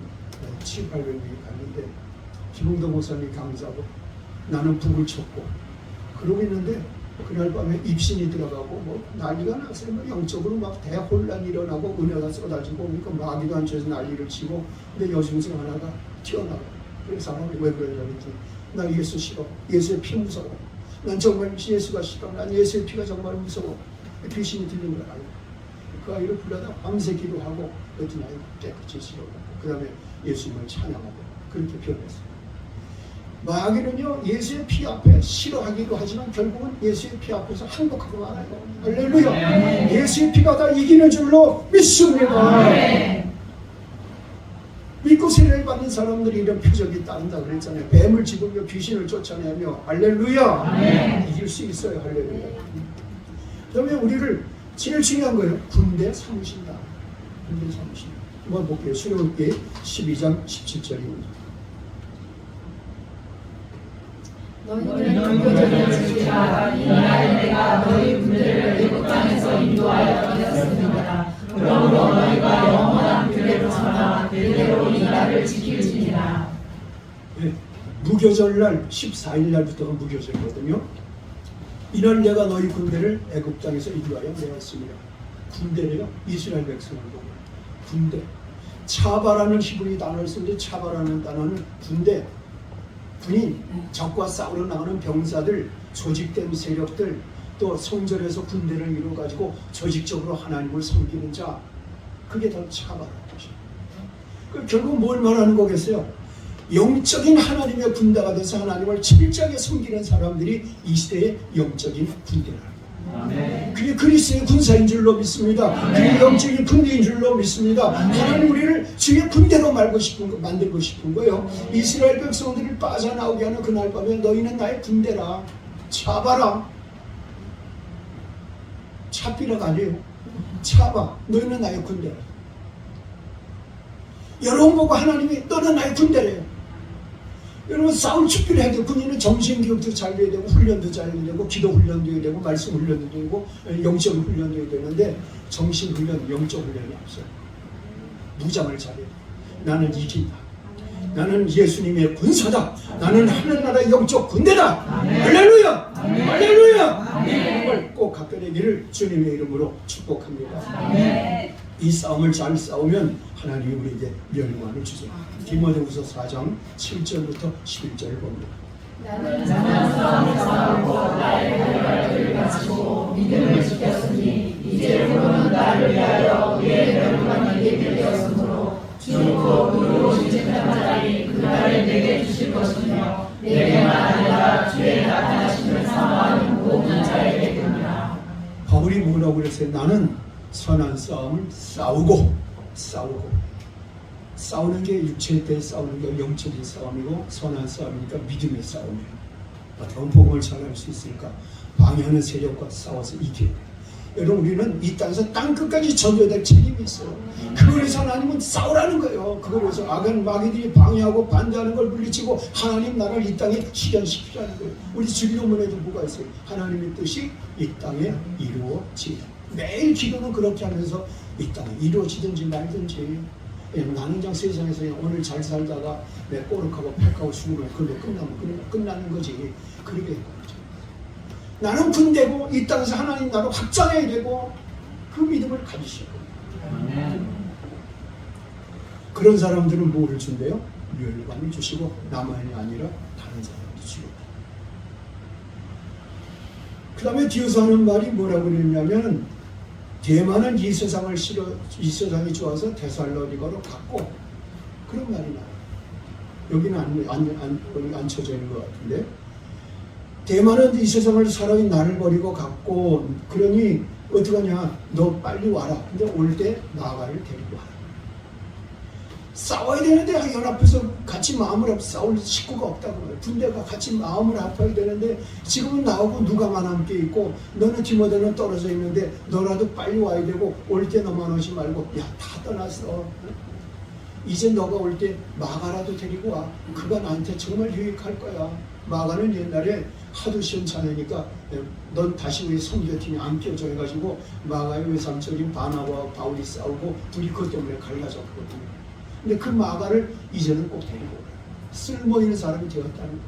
7, 800명이 갔는데 김웅도 목사님이 강사고 나는 북을 쳤고 그러고 있는데 그날 밤에 입신이 들어가고 뭐 난리가 났어요. 뭐 영적으로 막 대혼란이 일어나고 은혜가 쏟아지고 그러니까 마귀도 앉아서 난리를 치고, 근데 여중생 하나가 튀어나와요. 그래서 사람이 왜 그러냐고 했더니 나 예수 싫어. 예수의 피 무서워. 난 정말 예수가 싫어. 난 예수의 피가 정말 무서워. 귀신이 들린 걸 알고 그 아이를 불러다 밤새 기도하고 어떤 아이 깨끗이 싫어하고 그 다음에 예수님을 찬양하고 그렇게 변했어요. 마귀는요 예수의 피 앞에 싫어하기도 하지만 결국은 예수의 피 앞에서 항복하고 말아요. 할렐루야. 예수의 피가 다 이기는 줄로 믿습니다. 믿고 세례를 받는 사람들이 이런 표적이 따른다 그랬잖아요. 뱀을 집으며 귀신을 쫓아내며 할렐루야. 이길 수 있어요. 할렐루야. 그 다음에 우리를 제일 중요한 거예요. 군대 삼으신다. 군대 삼으신다. 한번 볼게요. 출애굽기 12장 17절입니다. 너희는 교전을 지키라. 이날 내가 너희 군대를 애굽 땅에서 인도하여 떠났습니다. 그러므로 너희가 영원한 규례로 삼아 대대로 이 날을 지킬지니라. 네, 무교절날 14일 날부터가 무교절이거든요. 이날 내가 너희 군대를 애굽 땅에서 인도하여 내었습니다. 군대래요. 이스라엘 백성을 보고 군대. 차바라는 히브리 단어를 쓰는데 차바라는 단어는 군대. 군인, 적과 싸우러 나가는 병사들, 조직된 세력들, 또 성전에서 군대를 이루어가지고 조직적으로 하나님을 섬기는 자, 그게 더 차바라는 것이에요. 결국 뭘 말하는 거겠어요? 영적인 하나님의 군대가 돼서 하나님을 철저하게 섬기는 사람들이 이 시대의 영적인 군대라는 거예요. 그게 그리스도의 군사인 줄로 믿습니다. 그게 영적인 군대인 줄로 믿습니다. 하나님 우리를 주의 군대로 만들고 싶은 거예요. 이스라엘 백성들을 빠져나오게 하는 그날 밤에 너희는 나의 군대라. 차바라. 차비라가 아니에요. 차바. 너희는 나의 군대라. 여러분 보고 하나님이 너는 나의 군대래요. 여러분 싸울 준비를 해야 돼요. 군인은 정신교육도 잘 돼야 되고 훈련도 잘 돼야 되고 기도 훈련도 해야 되고 말씀 훈련도 되고 영적 훈련도 해야 되는데 정신 훈련, 영적 훈련이 없어요. 무장을 잘해야 돼요. 나는 이긴다. 나는 예수님의 군사다. 나는 하늘나라의 영적 군대다. 할렐루야. 할렐루야. 이걸 꼭 갖게 되기를 주님의 이름으로 축복합니다. 이 싸움을 잘 싸우면 하나님이 우리에게 멸관을 주세요. 디모데후서 4장 7절부터 11절을 봅니다. 나는 싸움을 싸우고 나의 결과를 마치고 믿음을 지켰으니 이제부로는 나를 위하여 그의 멸관이 되게 되었으므로 주로 그로 재판자리 그날을 내게 주실 것이며 내게만 아니라 주의 나타나심을 사모하는 모든 자에게 됩니다. 바울이 뭐라고 그랬어요? 나는 선한 싸움을 싸우는 게 육체에 대해 싸우는 게 영적인 싸움이고 선한 싸움이니까 믿음의 싸움이에요. 어떤 복음을 전할 수 있을까? 방해하는 세력과 싸워서 이겨야 돼요. 여러분 우리는 이 땅에서 땅 끝까지 전도해야 될 책임이 있어요. 그걸 위해서 하나님은 싸우라는 거예요. 그걸 위해서 악한 마귀들이 방해하고 반대하는 걸 물리치고 하나님 나라를 이 땅에 실현시키라는 거예요. 우리 주기도문에도 뭐가 있어요? 하나님의 뜻이 이 땅에 이루어지라. 매일 기도는 그렇게 하면서 이 땅에 이루어지든지 말든지 나는 그냥 세상에서 그냥 오늘 잘 살다가 내 꼬륵하고 팩하고 죽으면 그걸로 끝나는 거지. 그러게 거죠. 나는 군대고 이 땅에서 하나님 나라 확장해야 되고 그 믿음을 가지셔야 돼요. 그런 사람들은 뭐를 준대요? 멸관을 주시고 나만이 아니라 다른 사람도 주고. 그 다음에 뒤에서 하는 말이 뭐라고 그랬냐면 대만은 이 세상이 좋아서 데살로니가로 갔고 그런 말이 나와요. 여기는 안 쳐져 있는 것 같은데 대만은 이 세상을 사랑이 나를 버리고 갔고 그러니 어떡하냐 너 빨리 와라. 근데 올 때 나가를 데리고 와라. 싸워야 되는데 연합해서 같이 마음을 합 싸울 식구가 없다고. 군대가 같이 마음을 합해야 되는데 지금은 나하고 누가만 함께 있고 너는 디모데는 떨어져 있는데 너라도 빨리 와야 되고 올 때 너만 오지 말고 야 다 떠났어. 이제 너가 올 때 마가라도 데리고 와. 그가 나한테 정말 유익할 거야. 마가는 옛날에 하도 시원찮으니까 넌 다시 우리 선교팀에 안 껴줘 해가지고 마가의 외삼촌인 바나바와 바울이 싸우고 둘이 그것 때문에 갈라졌거든요. 근데 그 마가를 이제는 꼭 데리고 오라. 쓸모있는 사람이 되었다는 거예요.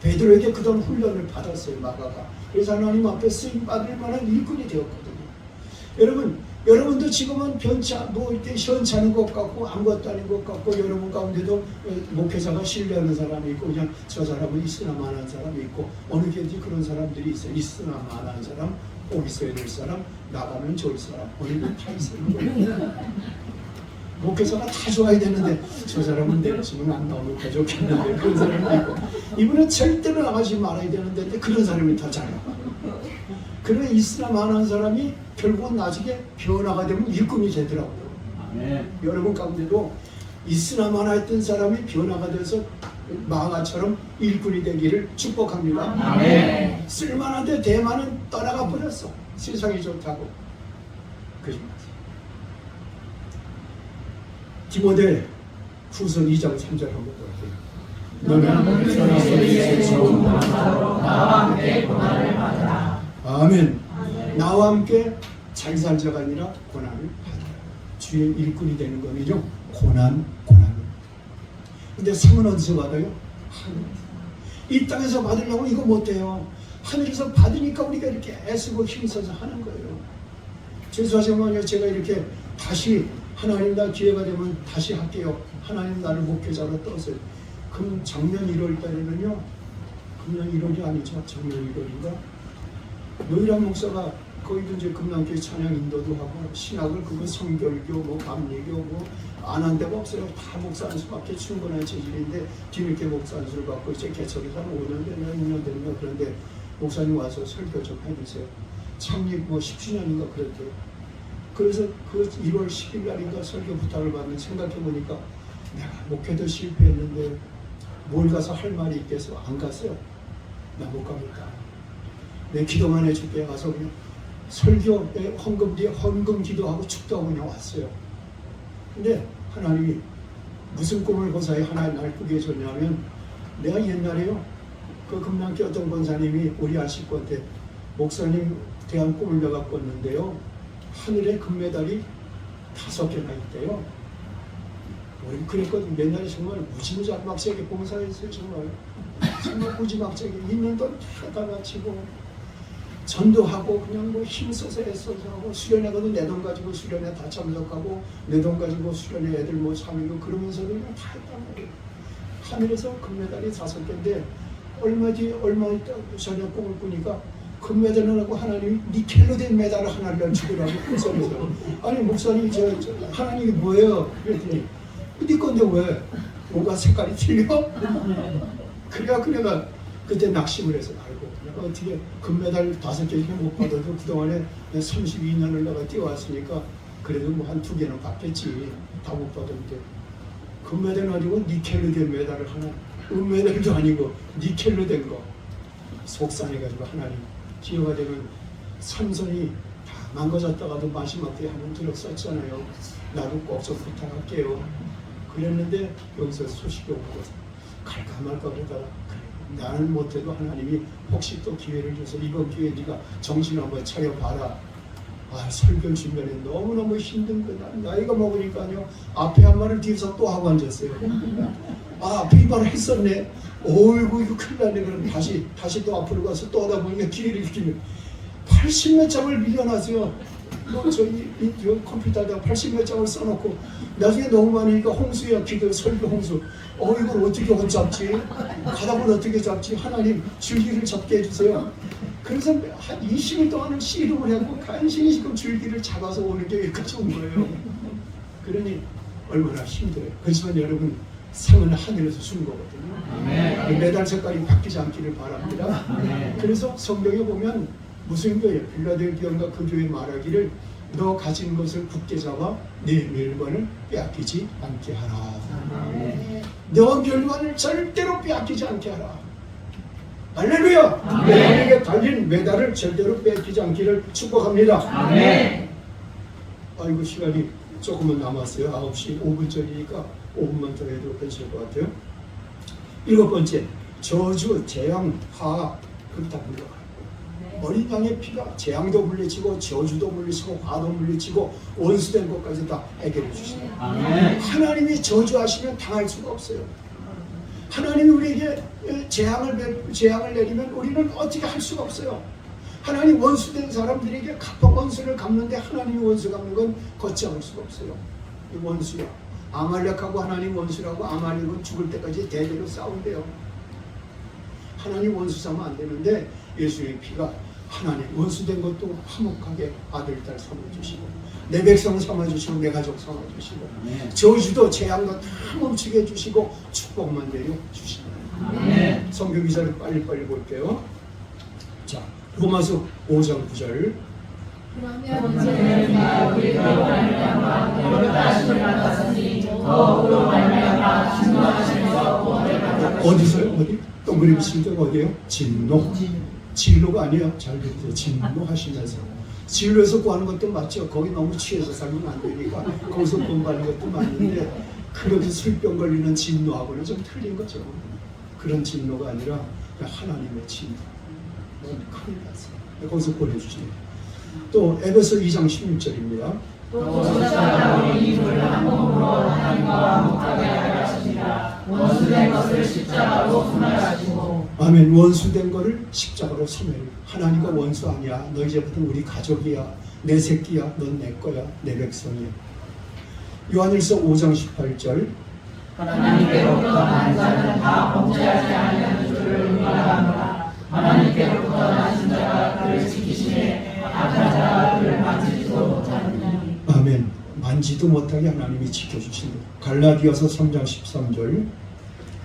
베드로에게 그런 훈련을 받았어요. 마가가. 그래서 하나님 앞에 쓰임받을 만한 일꾼이 되었거든요. 여러분 여러분도 지금은 뭐 이렇게 시원찮은 것 같고 아무것도 아닌 것 같고 여러분 가운데도 목회자가 신뢰하는 사람이 있고 그냥 저 사람은 있으나 마나한 사람이 있고 어느 교회도 그런 사람들이 있어요. 있으나 마나한 사람, 꼭 있어야 될 사람, 나가면 좋을 사람, 어느 교회 다 있어요. 목회자가 다 좋아야 되는데 저 사람은 내렸으면 안 나오면 더 좋겠는데 그런 사람이 있고 이분은 절대로 나가지 말아야 되는데 그런 사람이 더 잘 나가. 그런 있으나 마나한 사람이 결국은 나중에 변화가 되면 일꾼이 되더라고요. 아멘. 여러분 가운데도 있으나 마나했던 사람이 변화가 돼서 마가처럼 일꾼이 되기를 축복합니다. 아멘. 쓸만한데 대만은 떠나가 버렸어. 세상이 좋다고. 거짓말. 디모데 후서 2장 3절 한번 더 할게요. 너는 그리스도의 좋은 감사로 나와 함께 고난을 받으라. 아멘. 나와 함께 잘 살자가 아니라 고난을 받아라. 주의 일꾼이 되는 거는요. 고난. 근데 상은 어디서 받아요? 하늘. 이 땅에서 받으려고 이거 못해요. 하늘에서 받으니까 우리가 이렇게 애쓰고 힘써서 하는 거예요. 죄송하지만요. 제가 이렇게 다시 하나님 나 기회가 되면 다시 할게요. 하나님 나를 목회자로 떠서요. 그럼 작년 1월 달에는요. 금년 1월이 아니죠. 작년 1월인가? 노일환 목사가 거기도 이제 금남교회 찬양 인도도 하고 신학을 그거 성결교 뭐 감리교 뭐 안 한 데가 없어요. 다 목사 안수밖에 충분한 체질인데 뒤늦게 목사 안수를 받고 이제 개척해서 한 5년 됐나 6년 됐나 그런데 목사님 와서 설교 좀 해주세요. 창립 뭐 10주년인가 그랬대요. 그래서 그 1월 10일 날인가 설교 부탁을 받는 생각해보니까 내가 목회도 실패했는데 뭘 가서 할 말이 있겠어? 안 갔어요. 나 못 가겠다. 내 기도만 해줄게. 가서 그냥 설교에 헌금 기도하고 축도하고 그냥 왔어요. 근데 하나님이 무슨 꿈을 고사히 하나님 날 꾸게 해줬냐면 내가 옛날에요. 그 금남교 어떤 권사님이 우리 아식구한테 목사님 대한 꿈을 내가 꿨는데요. 하늘에 금메달이 5개나 있대요. 우리 그랬거든. 옛날에 정말 무지막지하게 봉사했어요. 정말 무지막지하게 있는 돈 다 바치고 전도하고 그냥 뭐 힘써서 애써서 하고 수련회가도 내 돈 가지고 수련회 다 참석하고 내 돈 가지고 수련회 애들 뭐 참이고 그러면서도 그냥 다 했단 말이에요. 하늘에서 금메달이 5개인데 얼마 있다 전에 꿈을 꾸니까 금메달을 하고 하나님이 니켈로 된 메달을 하나를 주더라고. 그래서 아니 목사님 저 하나님이 뭐예요? 그랬더니 네 건데 왜? 뭔가 색깔이 틀려? 그래가 그때 낙심을 해서 알고 내가 어떻게 금메달 5개 못 받아도 그동안에 32년을 내가 뛰어왔으니까 그래도 뭐 한 2개는 받겠지. 다 못 받았는데 금메달은 아니고 니켈로 된 메달을 하나 은메달도 아니고 니켈로 된 거 속상해가지고 하나님 기회가 되면 삼손이 다 망가졌다가도 마지막 때 한번 들었었잖아요. 나도 꼭 좀 부탁할게요. 그랬는데 여기서 소식이 오고 갈까 말까 그러다가 나는 못해도 하나님이 혹시 또 기회를 줘서 이번 기회에 네가 정신 한번 차려봐라. 아, 설교 주변에 너무너무 힘든 거다. 나이가 먹으니까요. 앞에 한 말을 뒤에서 또 하고 앉았어요. 아, 앞에 이 말을 했었네. 어이구 이거 큰일 났네. 그럼 다시 또 앞으로 가서 또 하다 보니까 기회를 주면 80몇 장을 밀려놨어요. 저희 컴퓨터에다 80몇 장을 써놓고 나중에 너무 많으니까 홍수야 기도 설교 홍수. 이걸 어떻게 잡지? 가닥을 어떻게 잡지? 하나님 줄기를 잡게 해주세요. 그래서 한 20일 동안은 씨름을 했고 간신히 지금 줄기를 잡아서 오는 게 여기까지 온 거예요. 그러니 얼마나 힘들어요. 그렇지만 여러분 상은 하늘에서 준 거거든요. 아멘. 메달 색깔이 바뀌지 않기를 바랍니다. 아멘. 그래서 성경에 보면 무슨 교회 빌라델피아인가 그 교회 말하기를 너 가진 것을 굳게 잡아 네 멸관을 빼앗기지 않게 하라. 아멘. 너 멸관을 절대로 빼앗기지 않게 하라. 할렐루야. 너에게 달린 메달을 절대로 빼앗기지 않기를 축복합니다. 아멘. 아이고 시간이 조금만 남았어요. 9시 5분 전이니까 5분만 더 해도 괜찮을 것 같아요. 7번째 저주, 재앙, 화 그렇다 불러가요. 어린 양의 피가 재앙도 물리치고 저주도 물리치고 화도 물리치고 원수된 것까지 다 해결해 주십니다. 아멘. 하나님이 저주하시면 당할 수가 없어요. 하나님이 우리에게 재앙을 내리면 우리는 어떻게 할 수가 없어요. 하나님 원수된 사람들에게 각각 원수를 갚는데 하나님이 원수 갚는 건 걷지 않을 수가 없어요. 이 원수야. 아말렉하고 하나님 원수라고 아말렉은 죽을 때까지 대대로 싸운대요. 하나님 원수 삼으면 안 되는데 예수의 피가 하나님 원수된 것도 화목하게 아들, 딸 삼아주시고 내 백성 삼아주시고 내 가족 삼아주시고 저주도 재앙도 다 멈추게 해주시고 축복만 내려 주시는 성경 기사를 빨리빨리 볼게요. 자, 로마서 5장 9절. 그러면 이제는 우리가 말미암아 너를 다시를 받았으니 더욱으로 말미암아 진노하시면서 구원을 받았다. 어디서요? 어디? 동그라미 칠 때가 어디예요? 진노. 진노가 아니에요. 잘 들으세요. 진노하시면서. 진로에서 구하는 것도 맞죠. 거기 너무 취해서 살면 안 되니까 거기서 구원받는 것도 맞는데 그렇게 술병 걸리는 진노하고는 좀 틀린 거죠. 그런 진노가 아니라 하나님의 진노. 너무 큰일 났어요. 거기서 보내주시네요. 또 에베소 2장 16절입니다. 또 십자가로 이불을 한 몸으로 하나님과 화목하게 하려 하시니라. 원수된 것을 십자가로 소멸하시고. 아멘. 원수된 거를 십자가로 소멸. 하나님과 원수 아니야. 너 이제부터 우리 가족이야. 내 새끼야. 넌 내 거야. 내 백성이야. 요한일서 5장 18절. 하나님께로부터 난 자는 다 범죄하지 아니하는 줄을 의미하노라. 하나님께로부터 나신 자가 그를 지키시되 악한 자가 그를 만지지도 못하느니. 아멘. 만지도 못하게 하나님이 지켜주신다. 갈라디아서 3장 13절.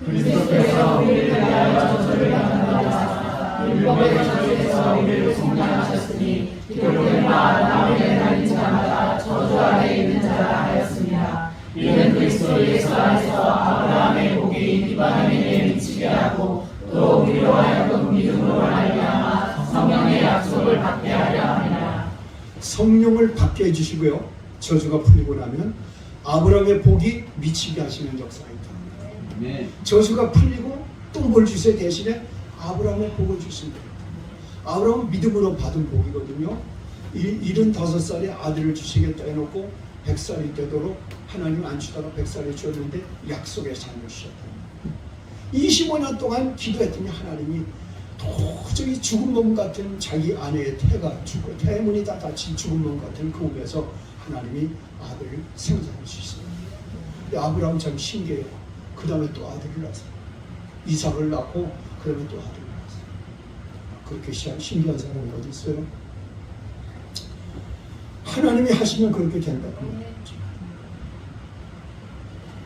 그리스도께서 우리를 위하여 저주를 받는다. 율법의 저주에서 우리를 속량하셨으니 기록된 바 다윗의 날인 자마다 저주 아래 있는 자라 하였습니다. 이는 그리스도 예수 안에서 아브라함의 복이 이방인에게 미치게 하고 또 우리로 하여금 믿음으로 말미암아 성령의 약속을 받게 하려 함이라. 성령을 받게 해주시고요. 저주가 풀리고 나면 아브라함의 복이 미치게 하시는 역사가 있다. 저주가 풀리고 또 뭘 주세요? 대신에 아브라함의 복을 주신다. 아브라함은 믿음으로 받은 복이거든요. 75살에 아들을 주시겠다 해놓고 100살이 되도록 하나님 안 주다가 100살에 주었는데 약속의 자녀를 주셨다. 25년 동안 기도했더니 하나님이 도저히 죽은 몸 같은 자기 아내의 태가 죽고 태문이 다 닫힌 죽은 몸 같은 그 몸에서 하나님이 아들을 생산해 주셨습니다. 아브라함 참 신기해요. 그 다음에 또 아들을 낳았어요. 이삭을 낳고 그 다음에 또 아들을 낳았어요. 그렇게 신기한 사람이 어디 있어요? 하나님이 하시면 그렇게 된다고.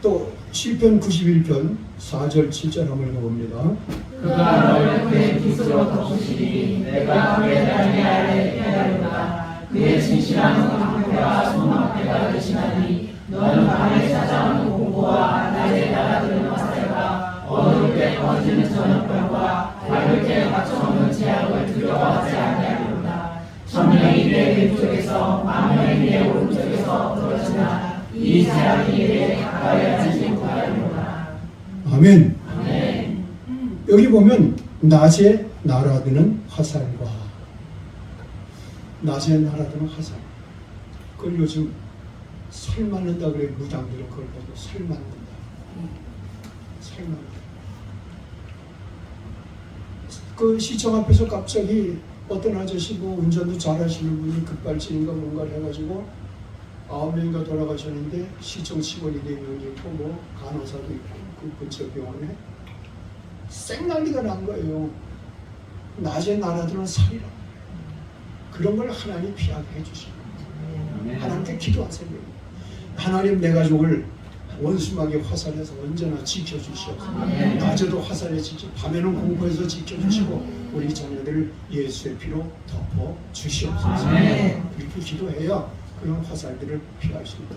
또 시편 91편 4절 7절 한번 읽어봅니다. 그가 너를 그의 깃으로 덮으시니 내가 그의 다리 아래 깨달으라. 그의 진실한 방패와 소망패가 되시나니 너는 밤에 찾아오는 공고와 낮에 날아드는 화살과 어두울 때 꺼지는 저녁별과 밝을 때 갇혀오는 제약을 두려워하지 아니하리로다. 천명이 내 왼쪽에서 만명이 내 오른쪽에서 떨어지나 이 제약이 내 가까이 하지 못하리로다. 아멘. 아멘. 여기 보면 낮에 날아드는 화살과 낮에 날아드는 화살. 그걸 요즘 설 맞는다 그래. 무당들은 그걸 보고 설 맞는다. 설 맞는다. 그 시청 앞에서 갑자기 어떤 아저씨 뭐 운전도 잘하시는 분이 급발진인가 뭔가를 해가지고 9명인가 돌아가셨는데 시청 직원이 4명이 있고 뭐 간호사도 있고 그 근처 병원에 생난리가 난 거예요. 낮에 날아드는 살이라. 그런 걸 하나님 피하게 해주시고 하나님께 기도하세요. 하나님 내 가족을 원수막의 화살에서 언제나 지켜주시옵소서. 낮에도 화살에 지켜, 밤에는 공포에서 지켜주시고 우리 자녀들을 예수의 피로 덮어주시옵소서. 이렇게 기도해야 그런 화살들을 피할 수 있다.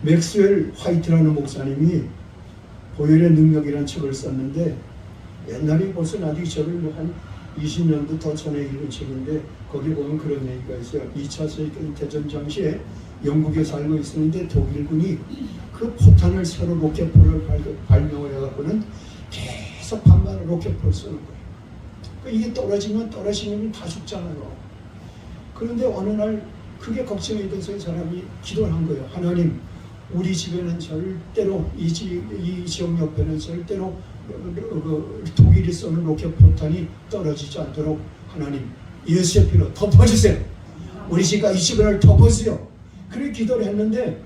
맥스웰 화이트라는 목사님이 보혈의 능력이라는 책을 썼는데 옛날에 벌써 나도 이 책을 한 20년도 더 전에 읽은 책인데 거기 보면 그런 얘기가 있어요. 2차 세계대전 당시에 영국에 살고 있었는데 독일군이 그 포탄을 새로 로켓포를 발명을 해갖고는 계속 밤마다 로켓포를 쏘는 거예요. 그러니까 이게 떨어지면 다 죽잖아요. 그런데 어느 날 그게 걱정이 돼서 사람이 기도를 한 거예요. 하나님, 우리 집에는 절대로 이 지역 옆에는 절대로 독일이 쏘는 로켓 포탄이 떨어지지 않도록 하나님 예수의 피로 덮어주세요. 우리 집과 이 집을 덮어주세요. 그렇게 기도를 했는데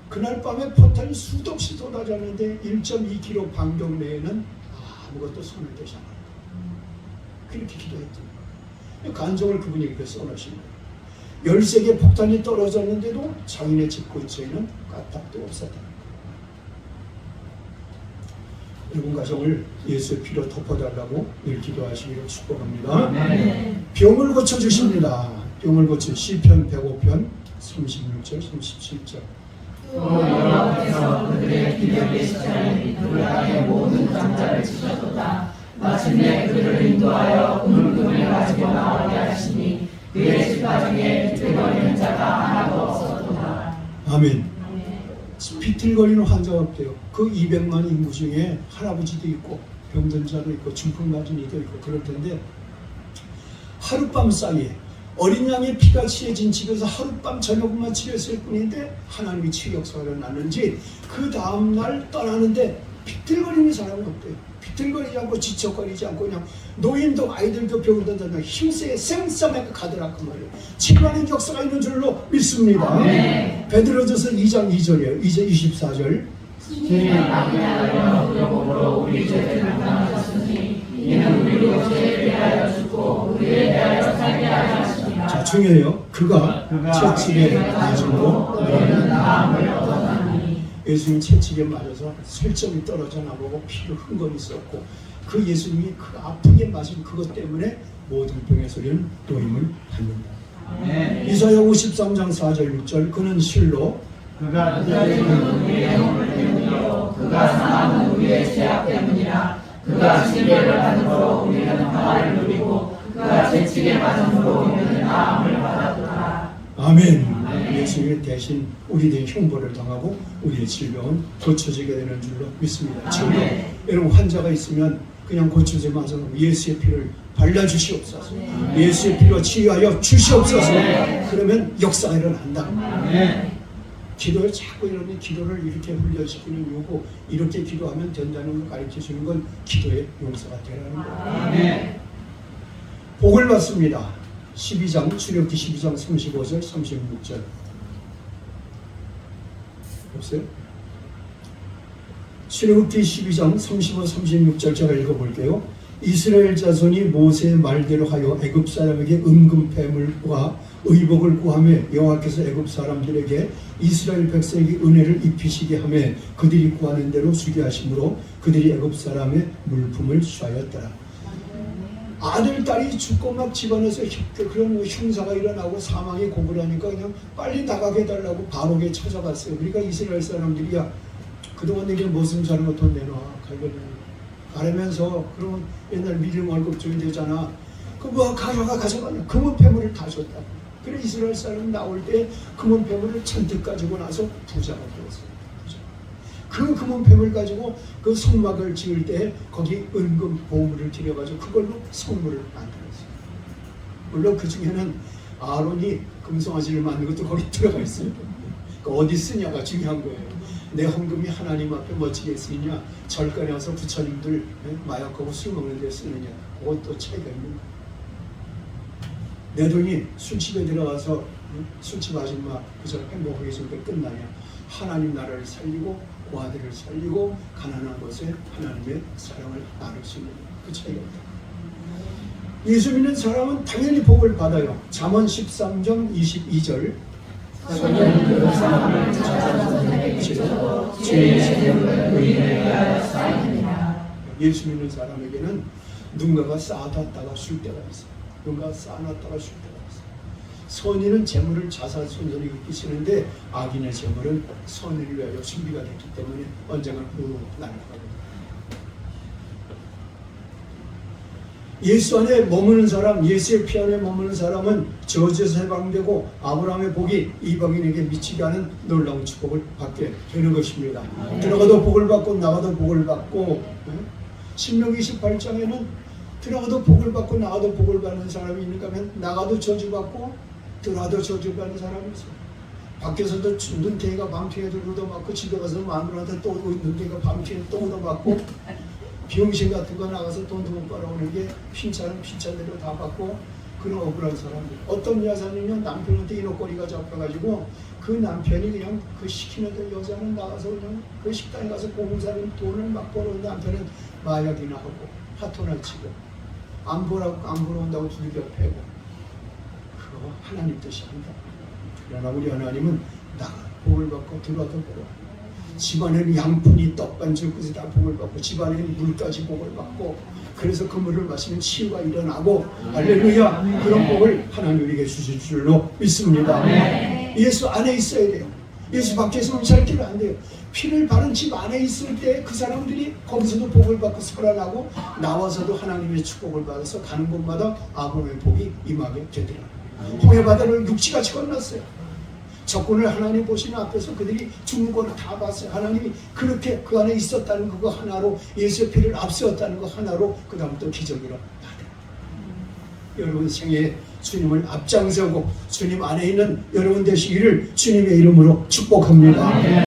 그날 밤에 포탄이 수도 없이 쏟아졌는데 1.2km 반경 내에는 아무것도 손을 대지 않았다. 그렇게 기도했더니 간종을 그분이 그렇게 써놓으신 거예요. 13개 폭탄이 떨어졌는데도 장인의 집 근처에는 까딱도 없었다. 여러분 가정을 예수의 피로 덮어달라고 늘 기도하시기를 축복합니다. 병을 고쳐주십니다. 병을 고쳐 시편 105편 36절 37절 또 여호와께서 그들의 기력의 십자가에 그 땅의 모든 장자를 치셨도다. 마침내 그들을 인도하여 우물금을 가지고 나오게 하시니 그의 집가 중에 비틀거리는 자가 하나도 없었도다. 아멘. 비틀거리는 환자가 없대요. 그 200만 인구 중에 할아버지도 있고 병든 자도 있고 중풍 맞은 이도 있고 그럴 텐데 하룻밤 사이에 어린 양의 피가 취해진 집에서 하룻밤 저녁만 치료했을 뿐인데 하나님이 치유 역사가 일어났는지 그 다음날 떠나는데 비틀거리는 사람은 없대요. 비틀거리지 않고 지척거리지 않고 그냥 노인도 아이들도 병든 자는 힘세게 생싸매가 가더라 그 말이에요. 치료하는 역사가 있는 줄로 믿습니다. 베드로전서 2장 2절이에요. 이제 24절 주님은 아비하여 그러므로 우리 죄를 담당하셨으니 이는 우리로 죄에 대하여 죽고 우리에 대하여 살게 하셨습니다. 자 중요해요. 그가 채찍에 맞음으로 너희는 나음을 얻었나니. 예수님 채찍에 맞아서 설정이 떨어져 나보고 피를 흥건히 썼고 그 예수님이 그 아프게 맞은 그것 때문에 모든 병의 소리는 노임을 받는다. 이사야 53장 4절 6절 그는 실로 그가 찢어지는 우리의 허물 때문이요 그가 상하는 우리의 죄악 때문이라. 그가 시계를 받음으로 우리는 평화를 누리고 그가 채찍에 맞음으로 우리는 나음을 받았도다. 아멘. 예수님이 대신 우리의 형벌을 당하고 우리의 질병은 고쳐지게 되는 줄로 믿습니다. 지금 여러분 환자가 있으면 그냥 고치지 마서 예수의 피를 발라주시옵소서. 예수의 피로 치유하여 주시옵소서. 그러면 역사가 일어난다. 기도를 자꾸 이러니 기도를 이렇게 훈련시키는 요구 이렇게 기도하면 된다는 걸 가르쳐주는 건 기도의 용서가 되라는 거예요. 복을 받습니다. 12장 출애굽기 12장 35절 36절 없어요? 출애굽기 12장 35, 36절 제가 읽어볼게요. 이스라엘 자손이 모세의 말대로 하여 애굽 사람에게 은금패물과 의복을 구하며 여호와께서 애굽 사람들에게 이스라엘 백성에게 은혜를 입히시게 하며 그들이 구하는 대로 주게 하심으로 그들이 애굽 사람의 물품을 취하였더라. 아들, 딸이 죽고 막 집안에서 그런 흉사가 일어나고 사망이 고불하니까 그냥 빨리 나가게 해달라고 바로게 찾아갔어요. 그러니까 이스라엘 사람들이 야 그동안 내게 무슨 잘못 돈 내놔 가려면서 그러면 옛날 미리 월급 줘야 되잖아. 그뭐 가져가냐. 금은 패물을 다 줬다. 그래 이스라엘 사람이 나올 때 금은 패물을 잔뜩 가지고 나서 부자가 되었어요. 그 금은 패물 가지고 그 성막을 지을 때 거기 은금 보물을 들여가지고 그걸로 성물을 만들었어요. 물론 그 중에는 아론이 금송아지를 만든 것도 거기 들어가 있어요. 그러니까 어디 쓰냐가 중요한 거예요. 내 헌금이 하나님 앞에 멋지게 쓰느냐, 절간에 와서 부처님들 마약하고 술 먹는 데 쓰느냐, 그것도 차이가 있는 거예요. 내 돈이 술집에 들어가서 술집 아줌마 그저 행복하게 줄 때 끝나냐. 하나님 나라를 살리고 고아들을 살리고 가난한 곳에 하나님의 사랑을 나눌 수 있는 그 차이가 있다. 예수 믿는 사람은 당연히 복을 받아요. 잠언 13장 22절 저는 그 사람을 찾아서 내게 주셔도 죄의 세력을 의인을 위하여 쌓이느니라. 예수 믿는 사람에게는 누군가가 쌓아뒀다가 줄 때가 있어요. 누군가가 쌓아놨다가 줄 때가 있어요. 선인은 재물을 자사손손히 이끼시는데 악인의 재물은 선을 위하여 준비가 됐기 때문에 언젠가 날아가거든요. 예수 안에 머무는 사람, 예수의 피 안에 머무는 사람은 저주에서 해방되고 아브라함의 복이 이방인에게 미치게 하는 놀라운 축복을 받게 되는 것입니다. 들어가도 복을 받고 나가도 복을 받고 신명기 28장에는 들어가도 복을 받고 나가도 복을 받는 사람이 있는가 하면 나가도 저주받고 들어가도 저주받는 사람이 있어요. 밖에서도 눈탱이가 밤탱이도 얻어맞고 집에 가서 마누라한테 또 눈탱이가 밤탱이 또 얻어맞고 병신 같은 거 나가서 돈도 못 벌어오는 게 핀차는 핀차대로 다 받고 그런 억울한 사람들. 어떤 여자는요 남편한테 인옥거리가 잡혀가지고 그 남편이 그냥 그 시키는 그 여자는 나가서 그냥 그 식당에 가서 공사는 돈을 막 버는 남편은 마약이나 하고 파토나 치고 안 벌어온다고 두들겨 패고 그거 하나님 뜻이 아니다. 그러나 우리 하나님은 나가 복을 받고 들어와도 복을 집안에는 양푼이 떡반죽 그것이 다 복을 받고 집안에는 물까지 복을 받고 그래서 그 물을 마시면 치유가 일어나고 할렐루야 그런 복을 하나님 우리에게 주실 줄로 믿습니다. 예수 안에 있어야 돼요. 예수 밖에서는 살 길은 안 돼요. 피를 바른 집 안에 있을 때 그 사람들이 거기서도 복을 받고 살아나고 나와서도 하나님의 축복을 받아서 가는 곳마다 아브라함의 복이 임하게 되더라. 홍해 바다를 육지같이 건넜어요. 적군을 하나님 보시는 앞에서 그들이 죽는 거를 다 봤어요. 하나님이 그렇게 그 안에 있었다는 그거 하나로 예수의 피를 앞세웠다는 거 하나로 그 다음부터 기적으로 받아요. 여러분 생애에 주님을 앞장서고 주님 안에 있는 여러분 되시기를 주님의 이름으로 축복합니다.